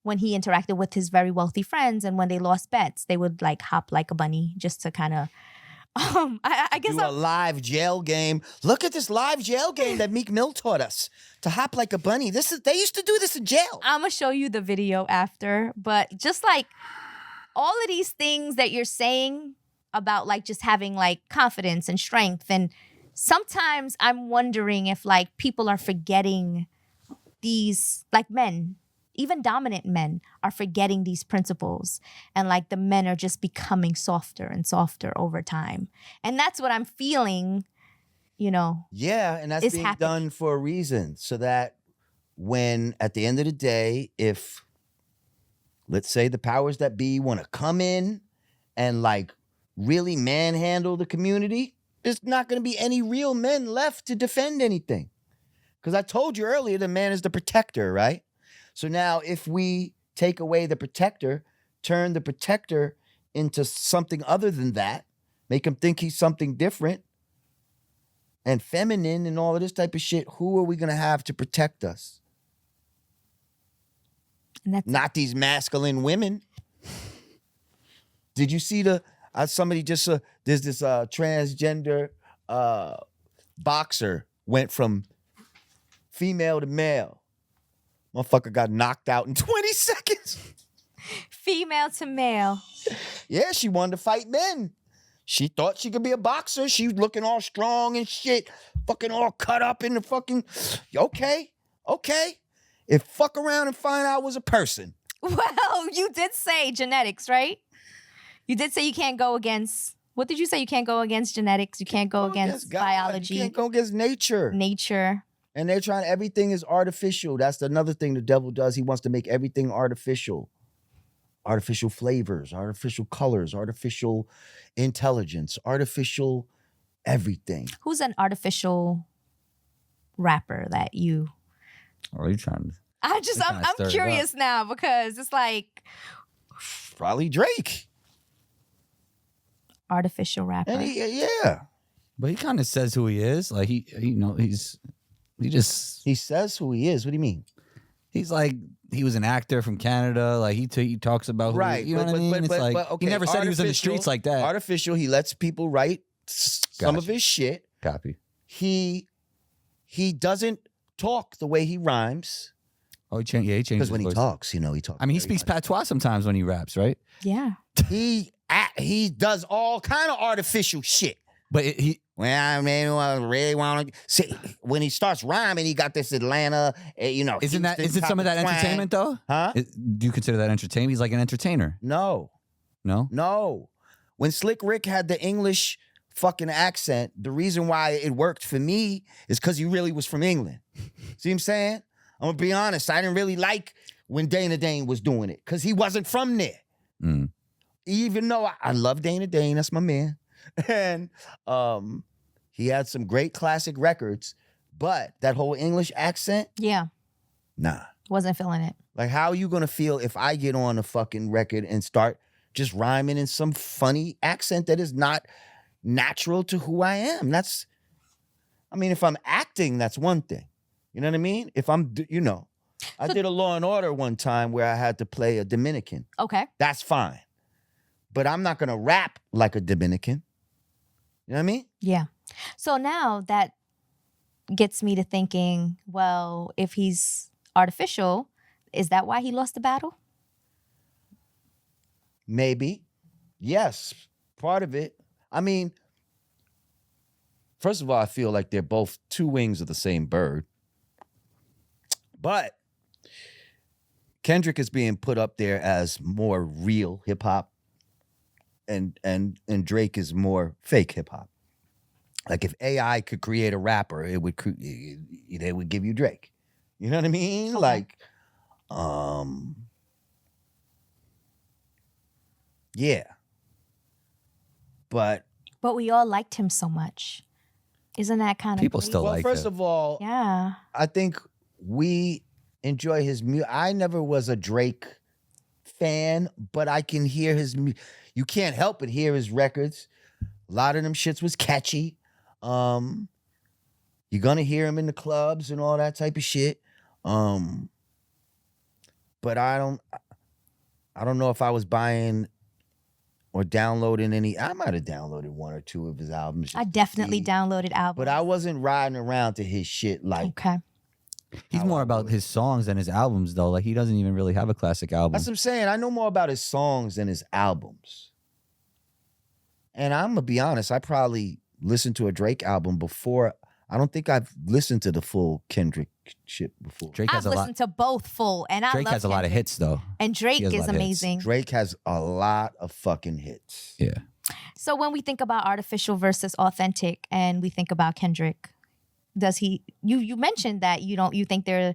when he interacted with his very wealthy friends, and when they lost bets, they would like hop like a bunny just to kind of I guess Do a live jail game. Look at this live jail game that Meek Mill taught us to hop like a bunny. They used to do this in jail. I'm gonna show you the video after, but just like all of these things that you're saying about like just having like confidence and strength, and sometimes I'm wondering if like people are forgetting these, like men, even dominant men are forgetting these principles, and like the men are just becoming softer and softer over time. And that's what I'm feeling, Yeah, and that's is being happening. done for a reason. So that when at the end of the day, if let's say the powers that be want to come in and like really manhandle the community, there's not going to be any real men left to defend anything. Because I told you earlier, the man is the protector, right? So now if we take away the protector, turn the protector into something other than that, make him think he's something different and feminine and all of this type of shit, who are we going to have to protect us? And that's Not these masculine women. Did you see somebody just, there's this transgender boxer went from female to male. Motherfucker got knocked out in 20 seconds. female to male. Yeah, she wanted to fight men. She thought she could be a boxer. She was looking all strong and shit. Fucking all cut up in the fucking... Okay. If fuck around and find out I was a person. Well, you did say genetics, right? You did say you can't go against... What did you say? You can't go against genetics. You can't go against God. biology. You can't go against nature. Nature. And they're trying, everything is artificial. That's another thing the devil does. He wants to make everything artificial. Artificial flavors, artificial colors, artificial intelligence, artificial everything. Who's an artificial rapper that you... Or are you trying to? I'm stir it curious now because it's like Probably Drake. artificial rapper. And yeah. But he kind of says who he is. Like he He says who he is. What do you mean? he's like, he was an actor from Canada. Like he talks about who Right. he, you know what I mean? It's like, okay, he never said he was in the artificial- streets like that. Artificial, he lets people write some of Gotcha. his shit. Copy. He doesn't talk the way he rhymes. Oh, he changed Because his when he voice. talks, he talks. I mean, he very speaks patois sometimes when he raps, right? Yeah. He does all kind of artificial shit. But he Well, I mean, I really want to see when he starts rhyming. He got this Atlanta, isn't that, Houston is it some of that type twang. entertainment though? Huh? Do you consider that entertainment? He's like an entertainer. No. When Slick Rick had the English fucking accent, the reason why it worked for me is because he really was from England. See what I'm saying? I'm gonna be honest. I didn't really like when Dana Dane was doing it because he wasn't from there. Mm. Even though I love Dana Dane, that's my man. And he had some great classic records, but that whole English accent, Yeah. nah. Wasn't feeling it. Like, how are you gonna feel if I get on a fucking record and start just rhyming in some funny accent that is not natural to who I am? If I'm acting, that's one thing. You know what I mean? If I'm, I did a Law and Order one time where I had to play a Dominican. Okay. That's fine. But I'm not gonna rap like a Dominican. You know what I mean? Yeah. So now that gets me to thinking, well, if he's artificial, is that why he lost the battle? Maybe. Yes, part of it. I mean, first of all, I feel like they're both two wings of the same bird. But Kendrick is being put up there as more real hip hop, and Drake is more fake hip hop. Like if AI could create a rapper, they would give you Drake. You know what I mean? Okay. Like, yeah. But we all liked him so much. Isn't that kind of People still well, like first him. of all, Yeah. I think we enjoy his music. I never was a Drake fan, but I can hear his music. You can't help but hear his records. A lot of them shits was catchy. You're gonna hear him in the clubs and all that type of shit. But I don't know if I was buying or downloading any. I might have downloaded one or two of his albums. I definitely downloaded albums. But I wasn't riding around to his shit like. Okay. He's more about his songs than his albums, though. Like, he doesn't even really have a classic album. That's what I'm saying. I know more about his songs than his albums. And I'm gonna be honest, I probably listened to a Drake album before. I don't think I've listened to the full Kendrick shit before. Drake I've has a lot. listened to both full, and I Drake love has a lot of Kendrick. hits, though. And Drake He has a is lot of hits. amazing. Drake has a lot of fucking hits. Yeah. So when we think about artificial versus authentic, and we think about Kendrick, does he? You mentioned that you think they're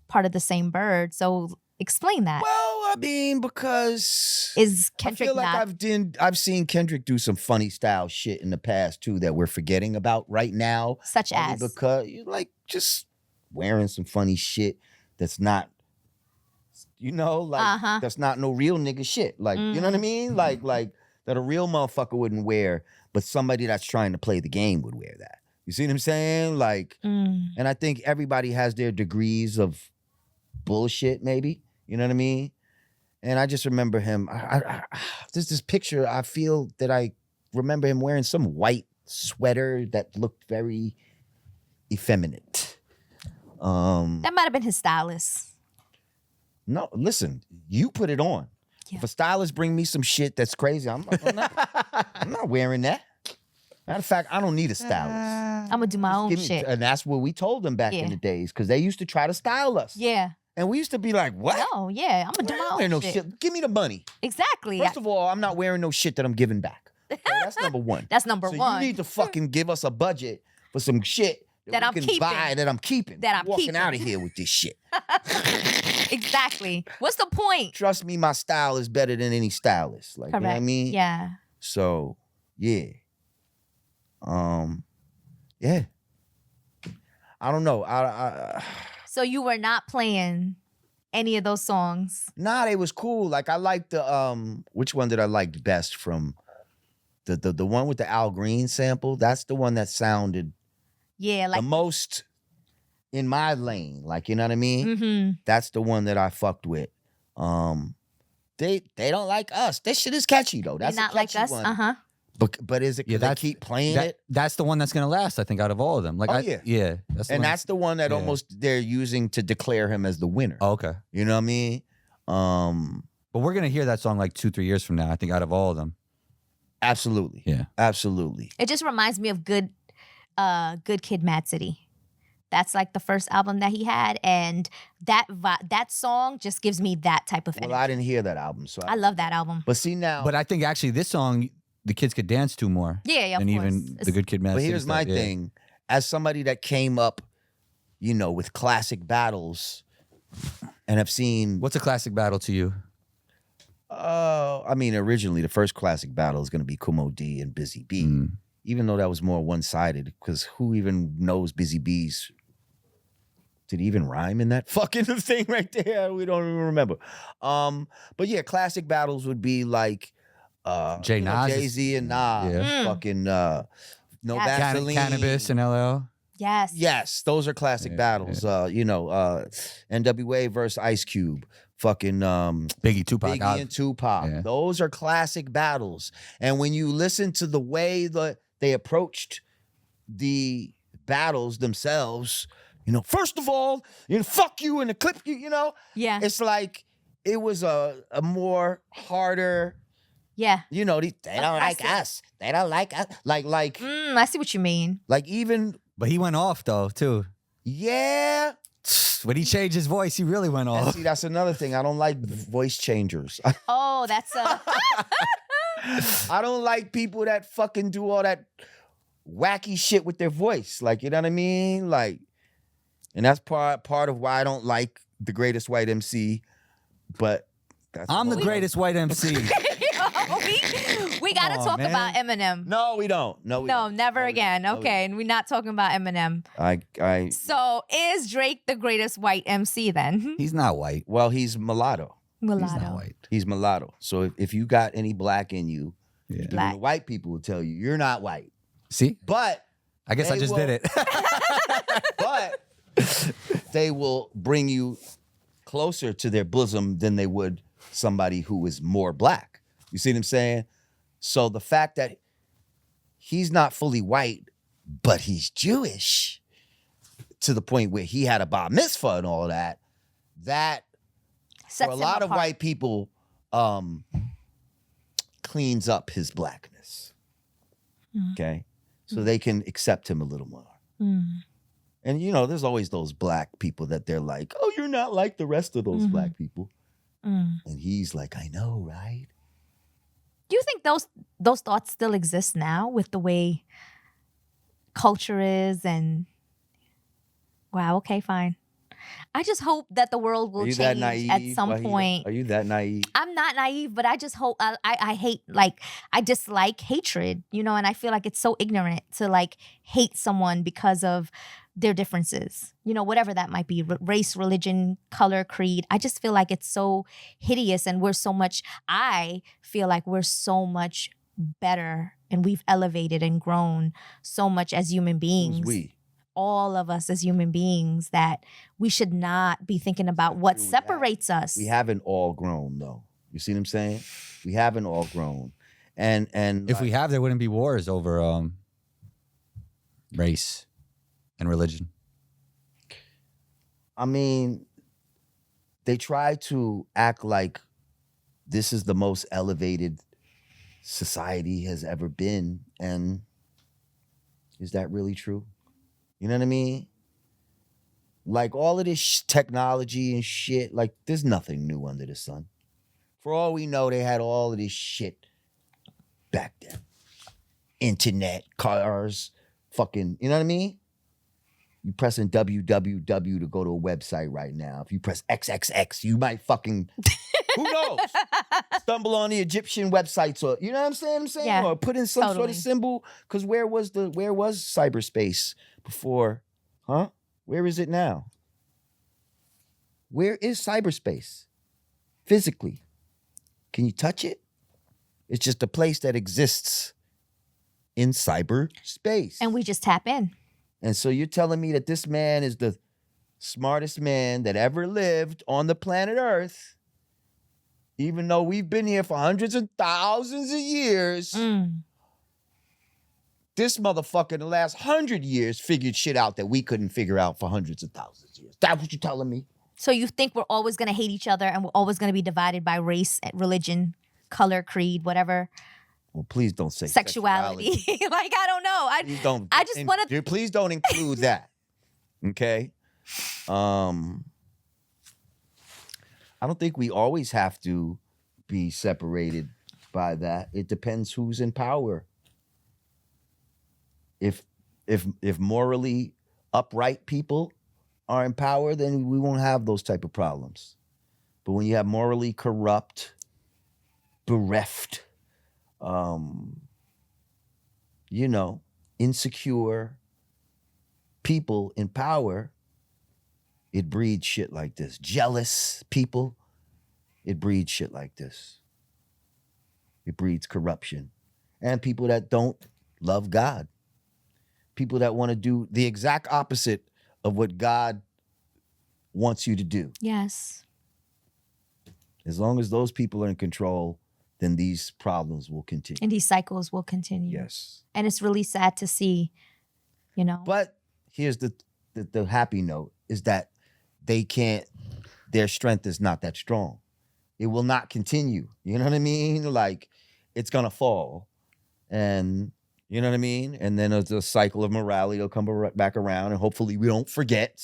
part of the same bird. So explain that. Well, I mean, because Is I Kendrick feel like not I've seen Kendrick do some funny style shit in the past too that we're forgetting about right now. such Only as? because you like just wearing some funny shit that's not, Uh-huh. that's not no real nigga shit. Like, you know what I mean? Like that a real motherfucker wouldn't wear, but somebody that's trying to play the game would wear that. You see what I'm saying? Like, and I think everybody has their degrees of bullshit, maybe. You know what I mean? And I just remember him. There's this picture. I feel that I remember him wearing some white sweater that looked very effeminate. That might have been his stylist. No, listen, you put it on. Yeah. If a stylist bring me some shit that's crazy, I'm not wearing that. Matter of fact, I don't need a stylist. I'm gonna do my own Give me- shit. And that's what we told them back Yeah. in the days, because they used to try to style us. Yeah. And we used to be like, what? No, yeah. I'm gonna do I my don't own wear no shit. shit. Give me the money. Exactly. First of all, I'm not wearing no shit that I'm giving back. Okay, that's number one. That's number So one. you need to fucking give us a budget for some shit That we I'm can keeping. buy that I'm keeping. That I'm walking keeping. out of here with this shit. Exactly. What's the point? Trust me, my style is better than any stylist. Like, Correct. you know what I mean? Yeah. So, yeah. Yeah. I don't know. So you were not playing any of those songs. Nah, they was cool. Like, I liked the which one did I like best from the one with the Al Green sample? That's the one that sounded Yeah, like the most in my lane. Like, you know what I mean? That's the one that I fucked with. They don't like us. That shit is catchy though. they're That's not a like catchy us. one. But is it? Yeah, Yeah, they that's- keep playing it. That's the one that's gonna last, I think, out of all of them. Like, Oh, yeah. yeah. That's the And one. that's the one that Yeah. almost they're using to declare him as the winner. Oh, okay. You know what I mean? But we're gonna hear that song like 2-3 years from now. I think out of all of them. Absolutely. Yeah. Absolutely. It just reminds me of Good Kid, Mad City. That's like the first album that he had, and that song just gives me that type of energy. Well, I didn't hear that album, so I love that album. But see now, But I think actually this song the kids could dance to more Yeah, of than course. even the Good Kid, Mad but City here's stuff. my Yeah. thing: as somebody that came up, with classic battles, and have seen. What's a classic battle to you? I mean, originally the first classic battle is going to be Kumo D and Busy B, even though that was more one-sided. Because who even knows Busy B's? Did he even rhyme in that fucking thing right there? We don't even remember. But yeah, classic battles would be like Jay Nas is- Jay-Z and Nas, Yeah. fucking No Yes. Vaseline. Cannabis and LL. Yes. Yes, those are classic battles. NWA versus Ice Cube, fucking Biggie, Tupac. Biggie and Tupac. Yeah. Those are classic battles. And when you listen to the way that they approached the battles themselves, first of all, fuck you in the clip, Yeah. it's like it was a more harder, Yeah. they don't like us. They don't like us. Like I see what you mean. even, But he went off though too. yeah. When he changed his voice, he really went And off. see, that's another thing. I don't like voice changers. Oh, that's I don't like people that fucking do all that wacky shit with their voice. Like, you know what I mean? Like, and that's part of why I don't like the greatest white MC. But that's I'm the greatest white MC. we got to Come on, talk man. about Eminem. No, we don't. No, we No, don't. never No, we again. don't. No, we Okay, and we're not talking about Eminem. I So is Drake the greatest white MC then? He's not white. well, he's mulatto. He's not Mulatto. white. He's mulatto. So if you got any black in you, Yeah. even Black. the white people will tell you you're not white. See? But I guess I They just will- did it. but they will bring you closer to their bosom than they would somebody who is more black. You see what I'm saying? So the fact that he's not fully white, but he's Jewish to the point where he had a bar mitzvah and all of that, that Sets for a him lot of apart. white people cleans up his blackness. Okay? So they can accept him a little more. And you know, there's always those black people that they're like, oh, you're not like the rest of those black people. And he's like, I know, right? Do you think those thoughts still exist now with the way culture is? And wow, okay, fine. I just hope that the world will Are you that change naive, at some Waheeda? point. Are you that naive? I'm not naive, but I just hope I hate, like, I dislike hatred, you know, and I feel like it's so ignorant to like hate someone because of their differences, you know, whatever that might be, race, religion, color, creed. I just feel like it's so hideous, and I feel like we're so much better, and we've elevated and grown so much as human beings. Who's we? All of us as human beings, that we should not be thinking about what separates us. We haven't all grown though. You see what I'm saying? We haven't all grown. And If we have, there wouldn't be wars over race and religion. I mean, they try to act like this is the most elevated society has ever been. And is that really true? You know what I mean? Like all of this technology and shit, like there's nothing new under the sun. For all we know, they had all of this shit back then. Internet, cars, fucking, you know what I mean? You pressing www to go to a website right now. If you press XXX, you might fucking, who knows? Stumble on the Egyptian websites, or you know what I'm saying? Yeah, or put in some sort totally. of symbol. Because where was cyberspace before? Huh? Where is it now? Where is cyberspace? Physically. Can you touch it? It's just a place that exists in cyberspace. And we just tap in. And so you're telling me that this man is the smartest man that ever lived on the planet Earth, even though we've been here for hundreds and thousands of years. This motherfucker in the last 100 years figured shit out that we couldn't figure out for hundreds of thousands of years. That's what you're telling me? So you think we're always going to hate each other, and we're always going to be divided by race, religion, color, creed, whatever? Well, please don't say Sexuality. Like, I don't know. Please don't. I just want to. Please don't include that. Okay. I don't think we always have to be separated by that. It depends who's in power. If morally upright people are in power, then we won't have those type of problems. But when you have morally corrupt, bereft, insecure people in power, it breeds shit like this. Jealous people, it breeds shit like this. It breeds corruption. And people that don't love God. People that want to do the exact opposite of what God wants you to do. Yes. As long as those people are in control, then these problems will continue. And these cycles will continue. Yes. And it's really sad to see, you know. But here's the happy note is that their strength is not that strong. It will not continue. You know what I mean? Like, it's going to fall. And, you know what I mean? And then it's a cycle of morality will come back around, and hopefully we don't forget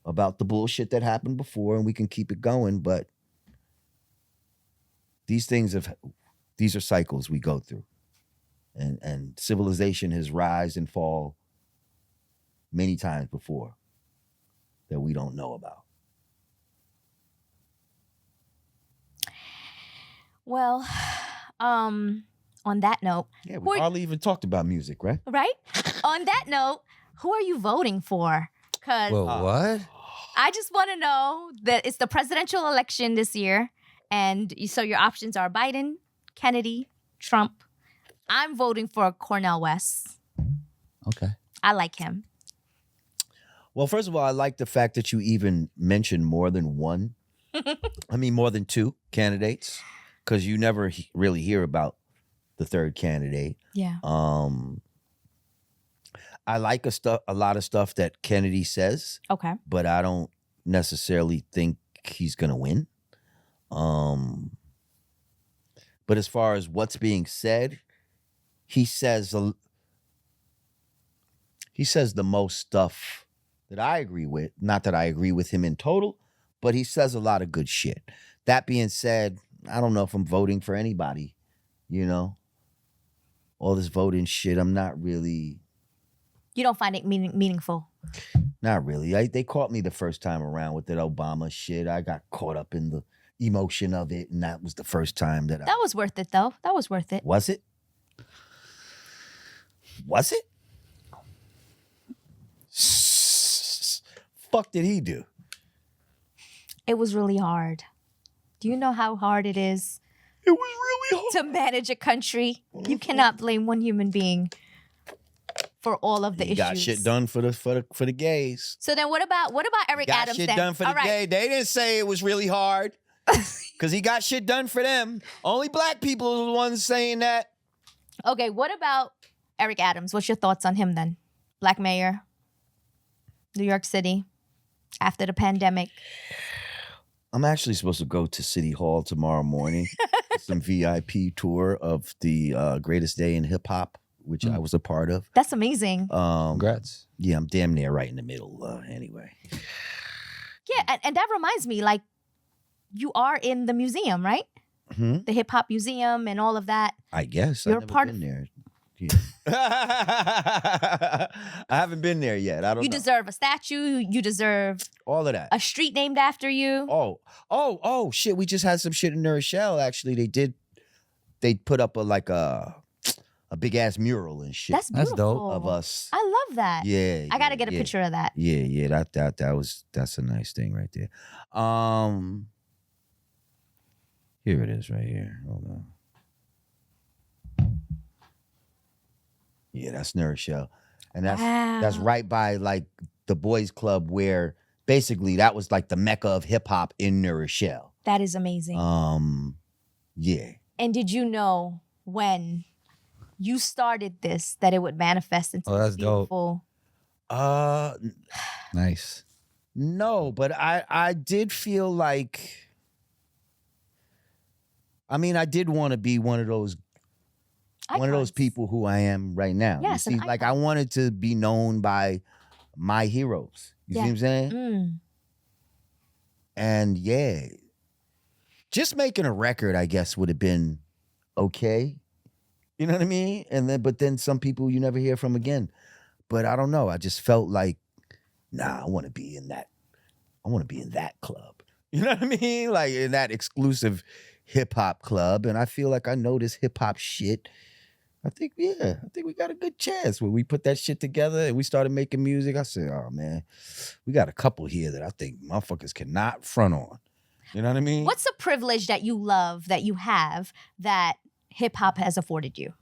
about the bullshit that happened before, and we can keep it going. But these are cycles we go through. And civilization has rise and fall many times before that we don't know about. Well, on that note. Yeah, we hardly even talked about music, right? Right? On that note, who are you voting for? Because Whoa, what? I just want to know that it's the presidential election this year. And so your options are Biden, Kennedy, Trump. I'm voting for Cornel West. Okay. I like him. Well, first of all, I like the fact that you even mentioned more than more than two candidates, because you never really hear about the third candidate. Yeah. I like a lot of stuff that Kennedy says, Okay. but I don't necessarily think he's gonna win. But as far as what's being said, he says the most stuff that I agree with. Not that I agree with him in total, but he says a lot of good shit. That being said, I don't know if I'm voting for anybody, you know? All this voting shit, I'm not really... You don't find it meaningful? Not really. They caught me the first time around with that Obama shit. I got caught up in the emotion of it, and that was the first time that That was worth it, though. That was worth it. Was it? Was it? Fuck did he do? It was really hard. Do you know how hard it is It was really hard. to manage a country? You cannot blame one human being for all of the He issues. got shit done for the gays. So then what about Eric Got Adams shit then? done for the All right. gay. They didn't say it was really hard. Because he got shit done for them. Only black people are the ones saying that. Okay, what about Eric Adams? What's your thoughts on him then? Black mayor, New York City, after the pandemic. I'm actually supposed to go to City Hall tomorrow morning. Some VIP tour of the greatest day in hip hop, which I was a part of. That's amazing. Congrats. Yeah, I'm damn near right in the middle anyway. Yeah, and that reminds me, like, you are in the museum, right? Hmm? The hip hop museum and all of that. I guess. You're I've never part been of- there. Yeah. I haven't been there yet. I don't You know. deserve a statue. You deserve All of that. a street named after you. Oh, shit. We just had some shit in New Rochelle, actually. They put up a big ass mural and shit That's That's beautiful. dope. of us. I love that. Yeah. I gotta get a picture of that. Yeah, that's a nice thing right there. Here it is right here. Hold on. Yeah, that's New Rochelle. And that's Wow. right by like the boys club where basically that was like the mecca of hip hop in New Rochelle. That is amazing. Yeah. And did you know when you started this that it would manifest into Oh, this that's dope. beautiful? Nice. No, but I did feel like, I did want to be one of those Icons. people who I am right now. Yes, you an see, like I icon. wanted to be known by my heroes. You see Yeah. what I'm saying? Mm. And yeah, just making a record, I guess, would have been okay. You know what I mean? But then some people you never hear from again. But I don't know. I just felt like, nah, I want to be in that. I want to be in that club. You know what I mean? Like in that exclusive hip hop club. And I feel like I know this hip hop shit. I think we got a good chance when we put that shit together and we started making music. I said, oh man, we got a couple here that I think motherfuckers cannot front on. You know what I mean? What's a privilege that you love that you have that hip hop has afforded you?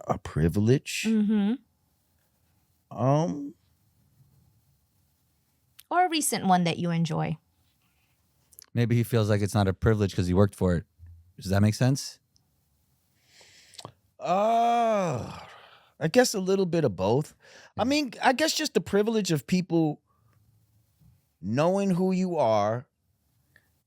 A privilege? Mm-hmm. Um, Or a recent one that you enjoy? Maybe he feels like it's not a privilege because he worked for it. Does that make sense? I guess a little bit of both. I mean, I guess just the privilege of people knowing who you are,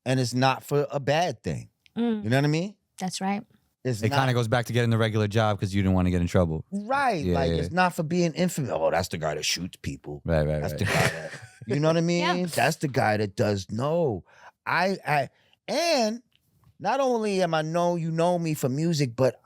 and it's not for a bad thing. Mm, You know what I mean? that's right. It's It kind of goes back to getting the regular job because you didn't want to get in trouble. right. Yeah, like yeah. it's not for being infamous. Oh, that's the guy that shoots people. Right. That's the guy that, you know what I mean? Yeah. That's the guy that does no. And not only am I known, you know me for music, but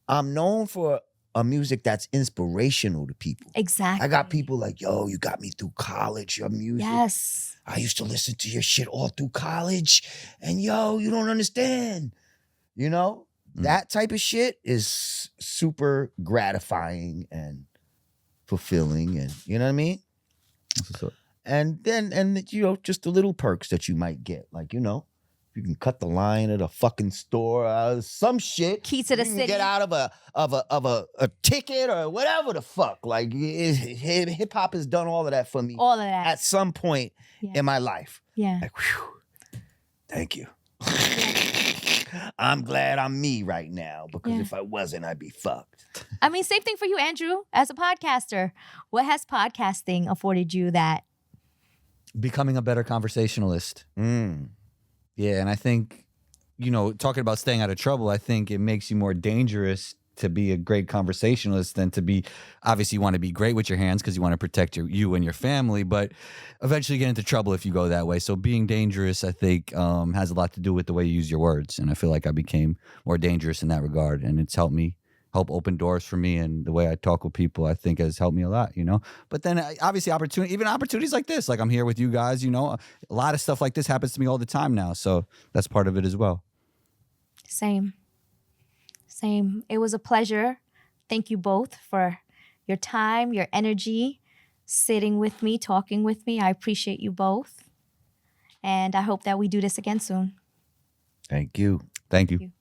I'm known for a music that's inspirational to people. Exactly. I got people like, yo, you got me through college, your music. Yes. I used to listen to your shit all through college. And yo, you don't understand. You know? That type of shit is super gratifying and fulfilling, and you know what I mean? And then you know, just the little perks that you might get. Like, you know, you can cut the line at a fucking store, some shit. Key to the you city. can get out of a ticket or whatever the fuck. Like hip hop has done all of that for me All of that. at some point Yeah. in my life. Yeah. Like, whew, thank you. I'm glad I'm me right now because Yeah. if I wasn't, I'd be fucked. I mean, same thing for you, Andrew, as a podcaster. What has podcasting afforded you that? Becoming a better conversationalist. Yeah, and I think, talking about staying out of trouble, I think it makes you more dangerous to be a great conversationalist than to be, obviously you want to be great with your hands because you want to protect you and your family, but eventually you get into trouble if you go that way. So being dangerous, I think, has a lot to do with the way you use your words. And I feel like I became more dangerous in that regard. And it's help open doors for me, and the way I talk with people, I think has helped me a lot, But then obviously opportunities like this, like I'm here with you guys, a lot of stuff like this happens to me all the time now. So that's part of it as well. Same. It was a pleasure. Thank you both for your time, your energy, sitting with me, talking with me. I appreciate you both. And I hope that we do this again soon. Thank you. Thank you.